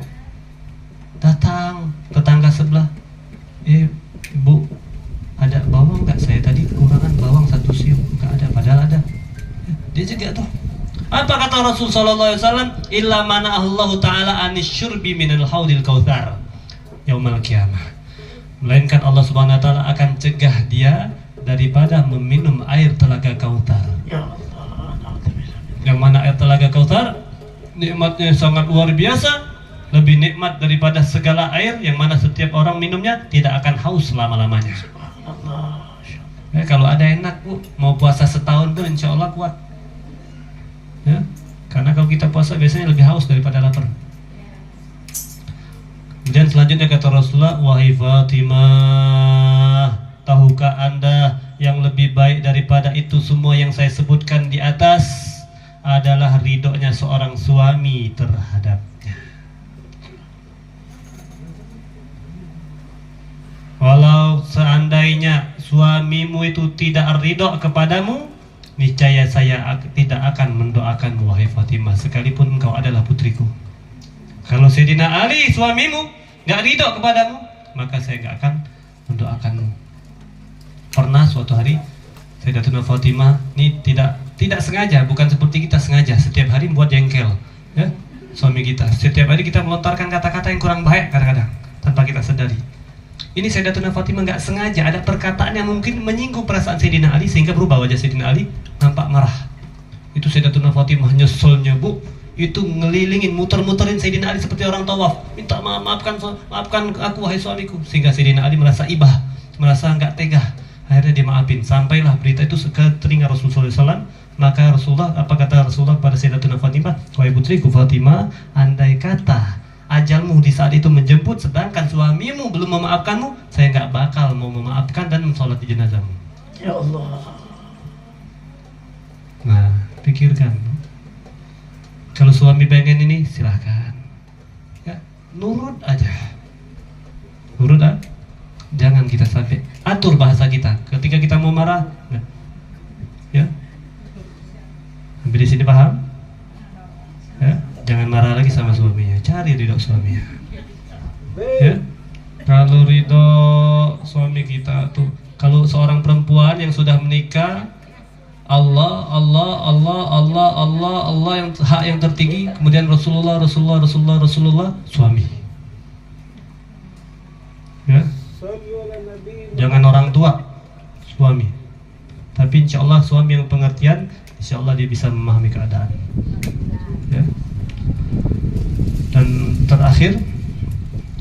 Datang tetangga sebelah, Bu, ada bawang nggak? Saya tadi kekurangan bawang 1 siung, nggak ada, padahal ada. Dia cegah tuh. Apa kata Rasul sallallahu alaihi wasallam? Illa mana Allah taala anis syurbi minal haudil kautsar yaumal qiyamah. Melainkan Allah Subhanahu wa taala akan cegah dia daripada meminum air telaga Kautsar. Ya Allah. Yang mana air telaga Kautsar nikmatnya sangat luar biasa, lebih nikmat daripada segala air yang mana setiap orang minumnya tidak akan haus selama-lamanya. Kalau ada enak Bu, mau puasa setahun pun insya Allah kuat. Ya, karena kalau kita puasa biasanya lebih haus daripada lapar. Kemudian selanjutnya kata Rasulullah, wahai Fatimah, tahukah anda yang lebih baik daripada itu semua yang saya sebutkan di atas adalah ridhonya seorang suami terhadapnya. Walau seandainya suamimu itu tidak ridho kepadamu, niscaya saya tidak akan mendoakanmu wahai Fatimah, sekalipun engkau adalah putriku. Kalau Sayyidina Ali suamimu gak ridho kepadamu, maka saya gak akan mendoakanmu. Pernah suatu hari Sayyidatuna Fatimah ini tidak sengaja, bukan seperti kita sengaja setiap hari membuat jengkel, ya, suami kita. Setiap hari kita melontarkan kata-kata yang kurang baik kadang-kadang tanpa kita sadari. Ini Sayyidatuna Fatimah nggak sengaja ada perkataan yang mungkin menyinggung perasaan Sayyidina Ali sehingga berubah wajah Sayyidina Ali nampak marah. Itu Sayyidatuna Fatimah nyeselnya Bu, itu ngelilingin, muter-muterin Sayyidina Ali seperti orang tawaf, minta maafkan aku wahai suamiku, sehingga Sayyidina Ali merasa ibah, merasa nggak tega. Akhirnya dia maafin. Sampailah berita itu ke telinga Rasulullah SAW. Maka Rasulullah, apa kata Rasulullah pada Sayyidatuna Fatimah, wahai putriku Fatimah, andai kata ajalmu di saat itu menjemput sedangkan suamimu belum memaafkanmu, saya nggak bakal mau memaafkan dan mensolat di jenazahmu. Ya Allah. Nah, pikirkan, kalau suami pengen ini silahkan, ya, nurut aja, nurut aja. Jangan kita sampai atur bahasa kita ketika kita mau marah, nah, ya. Sampai di sini paham? Ya, jangan marah lagi sama suaminya, cari ridho suaminya. Ya, kalau ridho suami kita tuh, kalau seorang perempuan yang sudah menikah, Allah yang hak yang tertinggi, kemudian Rasulullah, suami. Ya, jangan orang tua, suami. Tapi insya Allah suami yang pengertian, insya Allah dia bisa memahami keadaan. Ya. Dan terakhir,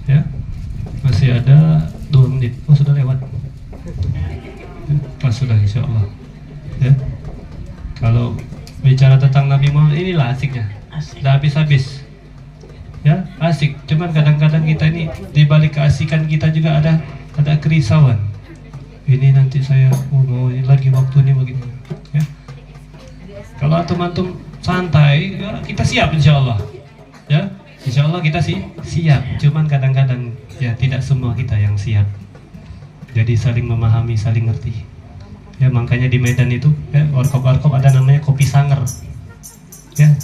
ya, masih ada 2 menit. Oh, sudah lewat. Ya, pas sudah insya Allah. Ya. Kalau bicara tentang Nabi Muhammad, inilah asiknya. Udah habis-habis. Ya, asik. Cuman kadang-kadang kita ini di balik keasikan kita juga ada kerisauan. Ini nanti saya mau ini lagi waktu ini begini. Ya. Kalau antum santai, ya, kita siap insya Allah. Ya, insya Allah kita siap. Cuman kadang-kadang ya tidak semua kita yang siap. Jadi saling memahami, saling ngerti. Ya, makanya di Medan itu, ya, warkop ada namanya kopi sanger. Ya,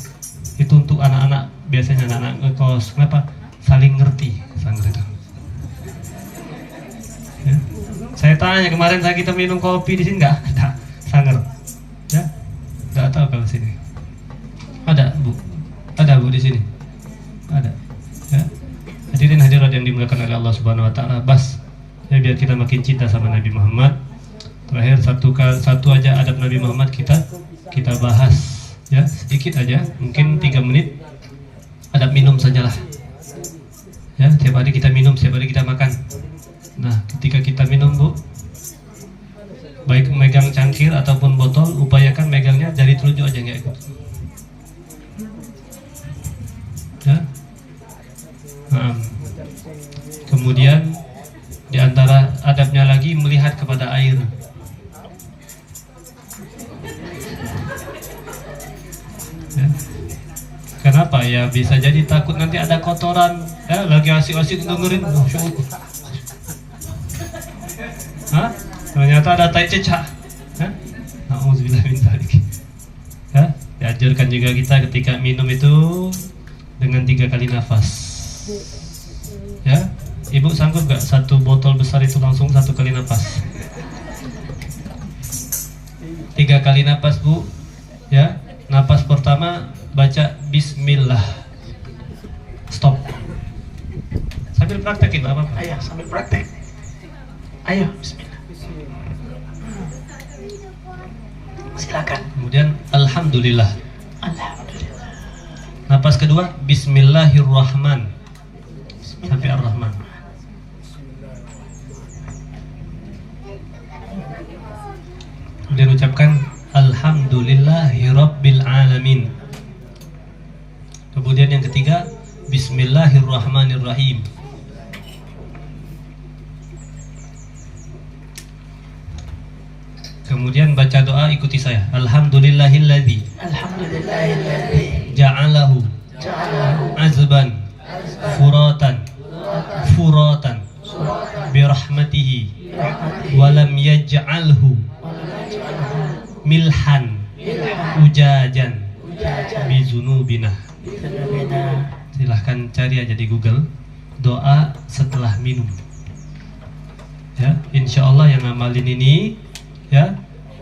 itu untuk anak-anak, biasanya anak-anak ngekos. Kenapa? Saling ngerti sanger itu. Ya. Saya tanya kemarin kita minum kopi di sini nggak ada sanger. Ya, nggak tahu kalau sini. Ada bu di sini. Ada. Ya. Hadirin hadirat yang dimuliakan oleh Allah Subhanahu Wa Taala. Bas, ya biar kita makin cinta sama Nabi Muhammad. Terakhir satu aja adab Nabi Muhammad kita bahas, ya sedikit aja, mungkin 3 menit. Adab minum sajalah. Ya, tiap hari kita minum, tiap hari kita makan. Nah, ketika kita minum bu, baik megang cangkir ataupun botol, upayakan megangnya jari telunjuk aja, nggak ikut. Ya. Nah, kemudian di antara adabnya lagi melihat kepada air. Ya. Kenapa? Ya bisa jadi takut nanti ada kotoran. Ya, lagi asik-asik dengerin. Hah? Ternyata ada tai cecak. Nauzubillah min dzalik. Ya, diajarkan juga kita ketika minum itu dengan 3 kali nafas. Ya, ibu sanggup gak 1 botol besar itu langsung 1 kali nafas? 3 kali nafas bu. Ya, nafas pertama baca Bismillah. Stop. Sambil praktekin apa? Ayo sambil praktek. Ayo, Bismillah. Silakan. Kemudian Alhamdulillah. Alhamdulillah. Napas kedua Bismillahirrahman. Sampai Ar-Rahman. Kemudian ucapkan Alhamdulillahirabbil alamin. Kemudian yang ketiga Bismillahirrahmanirrahim. Kemudian baca doa, ikuti saya. Alhamdulillahilladzi ja'alahu azban furatan birahmatihi walam yaj'alhu milhan ujajan bizunubina. Silahkan cari aja di Google doa setelah minum. Ya, insya Allah yang ngamalin ini, ya,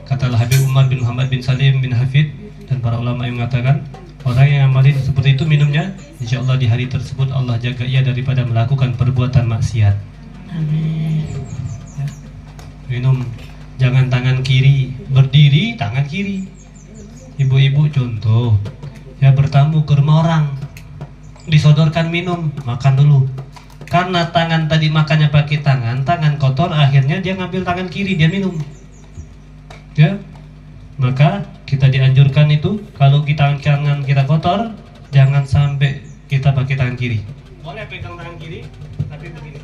katalah Habib Umar bin Muhammad bin Salim bin Hafid dan para ulama yang mengatakan orang yang ngamalin seperti itu minumnya, insya Allah di hari tersebut Allah jaga ia daripada melakukan perbuatan maksiat. Amin. Ya. Minum jangan tangan kiri, berdiri tangan kiri. Ibu-ibu contoh, ya bertamu ke rumah orang, disodorkan minum, makan dulu. Karena tangan tadi makannya pakai tangan kotor, akhirnya dia ngambil tangan kiri, dia minum. Ya, maka kita dianjurkan itu kalau tangan kita kotor, jangan sampai kita pakai tangan kiri. Boleh pegang tangan kiri, tapi begini.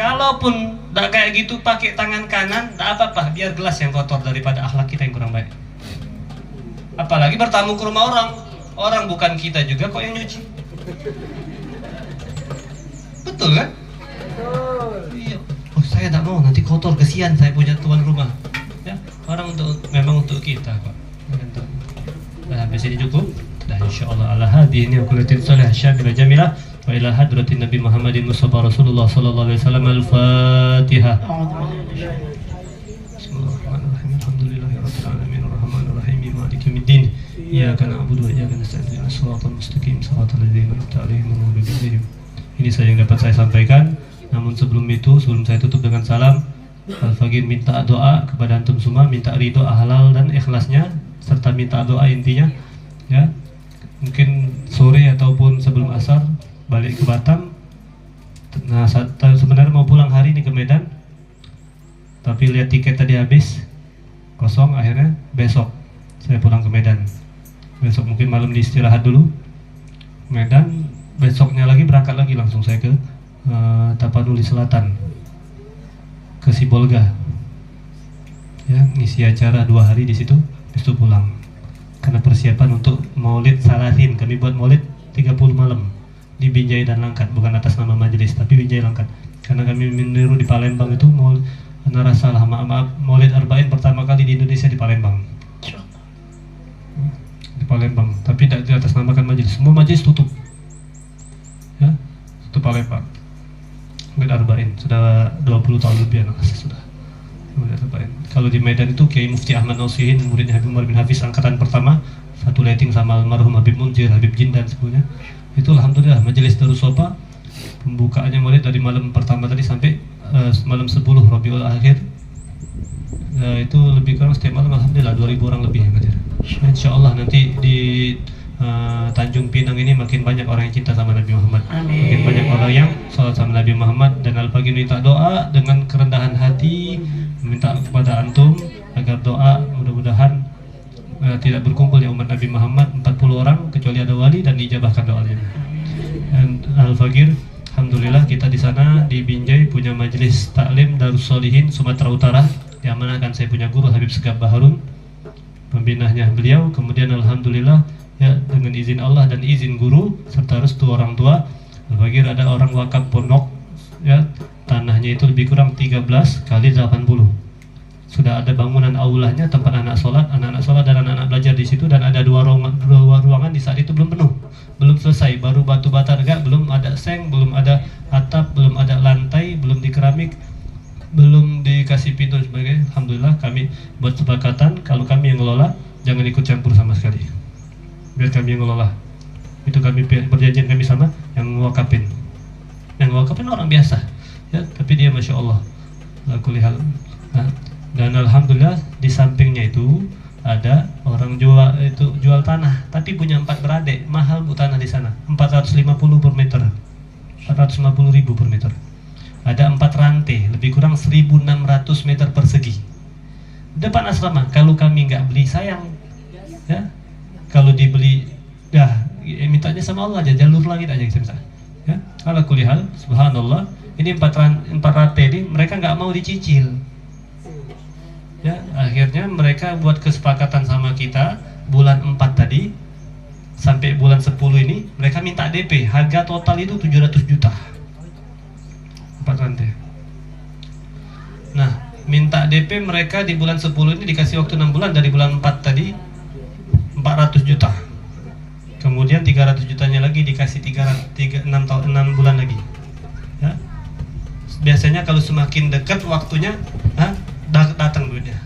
Kalaupun tidak kayak gitu pakai tangan kanan, tidak apa-apa, biar gelas yang kotor daripada akhlak kita yang kurang baik. Apalagi bertamu ke rumah orang bukan kita juga kok yang nyuci. Betul kan? Iya. Oh, saya tidak mau nanti kotor, kesian saya punya tuan rumah. Ya, orang memang untuk kita kok. Nah, sampai sini cukup. Dan insyaallah ala hadhihi niqlatin salih syamila jamilah wa ila hadratin Nabi Muhammadin Mustafa Rasulullah sallallahu alaihi wasallam al-Fatihah. Bismillahirrahmanirrahim. Alhamdulillahirabbil alamin arrahmanir rahim maliki yaumiddin. Iyyaka na'budu wa iyyaka nasta'in ihdinas siratal mustaqim siratal ladzina an'amta 'alaihim ghairil maghdubi 'alaihim. Ini saja yang dapat saya sampaikan. Namun sebelum saya tutup dengan salam. Al-Fagir minta doa kepada antum semua, minta ridho halal dan ikhlasnya, serta minta doa intinya ya. Mungkin sore ataupun sebelum asar balik ke Batam. Nah, sebenarnya mau pulang hari ini ke Medan, tapi lihat tiket tadi habis kosong, akhirnya besok saya pulang ke Medan. Besok mungkin malam diistirahat dulu Medan, besoknya lagi berangkat lagi langsung saya ke Tapanuli Selatan, ke Sibolga ya, ngisi acara 2 hari di situ, habis itu pulang karena persiapan untuk Maulid Salatin. Kami buat Maulid 30 malam di Binjai dan Langkat, bukan atas nama majelis tapi Binjai Langkat, karena kami meniru di Palembang itu Maulid, karena salah maaf Maulid Arba'in pertama kali di Indonesia di Palembang, di Palembang, tapi tidak di atas namakan majelis, semua majelis tutup ya, tutup Palembang. Maulid Arba'in sudah 20 tahun lebih anak sudah. Kalau di Medan itu Kiai Mufti Ahmad Nasihin, muridnya Habib Umar bin Hafiz angkatan pertama, satu letting sama almarhum Habib Munzir, Habib Jin dan semuanya. Itu alhamdulillah majelis Darussofa pembukaannya mulai dari malam pertama tadi sampai malam 10 Rabiul Akhir. Itu lebih kurang setiap malam alhamdulillah 2000 orang lebih yang hadir. Insyaallah nanti di Tanjung Pinang ini makin banyak orang yang cinta sama Nabi Muhammad, makin banyak orang yang salat sama Nabi Muhammad. Dan Al-Fagir minta doa dengan kerendahan hati, minta kepada antum agar doa mudah-mudahan tidak berkumpul ya umat Nabi Muhammad 40 orang kecuali ada wali dan diijabahkan doanya. Dan Al-Fagir alhamdulillah kita di sana di Binjai punya majelis taklim Darus Solihin Sumatera Utara, yang mana kan saya punya guru Habib Segaf Baharun, pembinanya beliau. Kemudian alhamdulillah ya dengan izin Allah dan izin guru serta restu orang tua, Al-Fagir ada orang wakaf pondok ya, tanahnya itu lebih kurang 13 kali 80. Sudah ada bangunan aulanya, tempat anak sholat dan anak-anak belajar di situ, dan ada dua ruangan di saat itu belum penuh, belum selesai, baru batu bata enggak, belum ada seng, belum ada atap, belum ada lantai, belum di keramik, belum dikasih pintu dan sebagainya. Alhamdulillah kami buat sepakatan kalau kami yang ngelola jangan ikut campur sama sekali, biar kami yang ngelola. Itu kami perjanjian kami sama yang wakafin. Yang wakafin orang biasa ya, tapi dia masya Allah kulihal. Nah, dan alhamdulillah di sampingnya itu ada orang jual tanah, tapi punya 4 beradik, mahal bu tanah di sana, 450 per meter, 450.000 per meter. Ada 4 rantai, lebih kurang 1.600 meter persegi. Depan asrama, kalau kami nggak beli sayang, ya, kalau dibeli, dah mintanya sama Allah aja, jalur langit aja kita minta. Ya, ala kulli hal, subhanallah, ini 4 rantai ini mereka nggak mau dicicil. Ya, akhirnya mereka buat kesepakatan sama kita bulan 4 tadi sampai bulan 10 ini mereka minta DP, harga total itu 700 juta 4 rantai. Nah, minta DP mereka di bulan 10 ini dikasih waktu 6 bulan, dari bulan 4 tadi 400 juta. Kemudian 300 jutanya lagi dikasih 6 bulan lagi. Ya. Biasanya kalau semakin dekat waktunya, datang duitnya.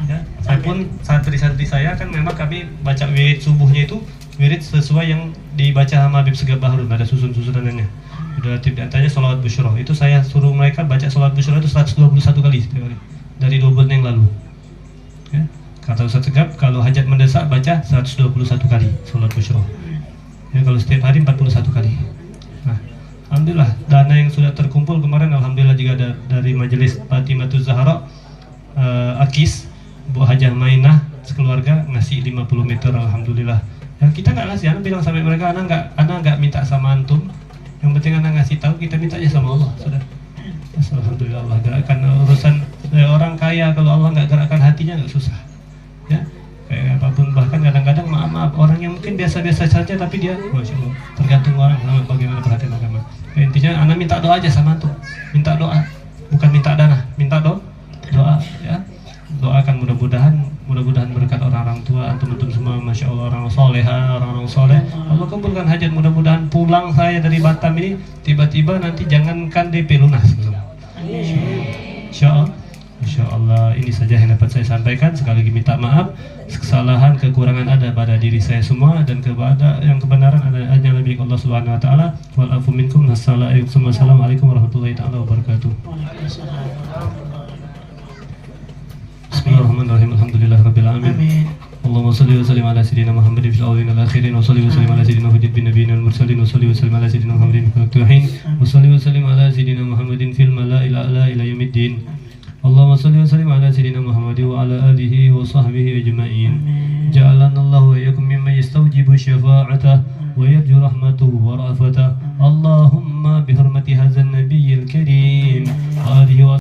Ya, saya pun santri-santri saya kan memang kami baca wirid subuhnya itu wirid sesuai yang dibaca sama Habib Segaf Baharun, ada susun-susunannya. Udah diantaranya sholawat busyroh. Itu saya suruh mereka baca sholawat busyroh itu 121 kali setiap hari dari 2 bulan yang lalu. Ya. Kata Ustaz Segaf, kalau hajat mendesak baca 121 kali sholawat busyroh. Ya, kalau setiap hari 41 kali. Nah, alhamdulillah dana yang sudah terkumpul kemarin alhamdulillah juga ada dari majelis Fatimatuz Zahra Akis, Bu Hajah Mainah sekeluarga ngasih 50 meter alhamdulillah. Ya, kita nggak ngasih, anak bilang sampai mereka anak nggak minta sama antum, yang penting anak ngasih tahu, kita mintanya sama Allah sudah. Alhamdulillah Allah gerakkan urusan orang kaya, kalau Allah nggak gerakkan hatinya nggak susah. Ya, kayak apapun, bahkan kadang-kadang maaf orang yang mungkin biasa-biasa saja tapi dia masya Allah, tergantung orang bagaimana perhatian agama. Ya, intinya anak minta doa aja sama antum, minta doa, bukan minta dana, minta doa ya. Doakan mudah-mudahan berkat orang-orang tua antum semua, masya Allah orang soleh, Allah kabulkan hajat. Mudah-mudahan pulang saya dari Batam ini tiba-tiba nanti jangankan DP lunas. Insya Allah ini saja yang dapat saya sampaikan. Sekali lagi minta maaf, kesalahan, kekurangan ada pada diri saya semua, dan kepada yang kebenaran ada hanya lebih Allah Subhanahu Wa Taala. Wal afu minkum. Wassalamualaikum warahmatullahi wabarakatuh. Bismillahirrahmanirrahim. Alhamdulillahirabbil alamin. Amin. Allahumma shalli wa sallim ala sayyidina Muhammadin fil awwalin wal akhirin wa shalli wa sallim ala sayyidina Muhammadin bin nabiyyin wal mursalin wa shalli wa sallim ala sayyidina Muhammadin fil tuhin wa shalli wa sallim ala sayyidina Muhammadin fil mala'il a'la ila yaumiddin. Allahumma shalli wa sallim ala sayyidina Muhammadin wa ala alihi wa sahbihi ajma'in. Ja'alana Allahu wa iyyakum mimman yastawjibu syafa'atahu wa yarju rahmatahu wa ra'afatahu. Allahumma bi hurmati hadzal nabiyil karim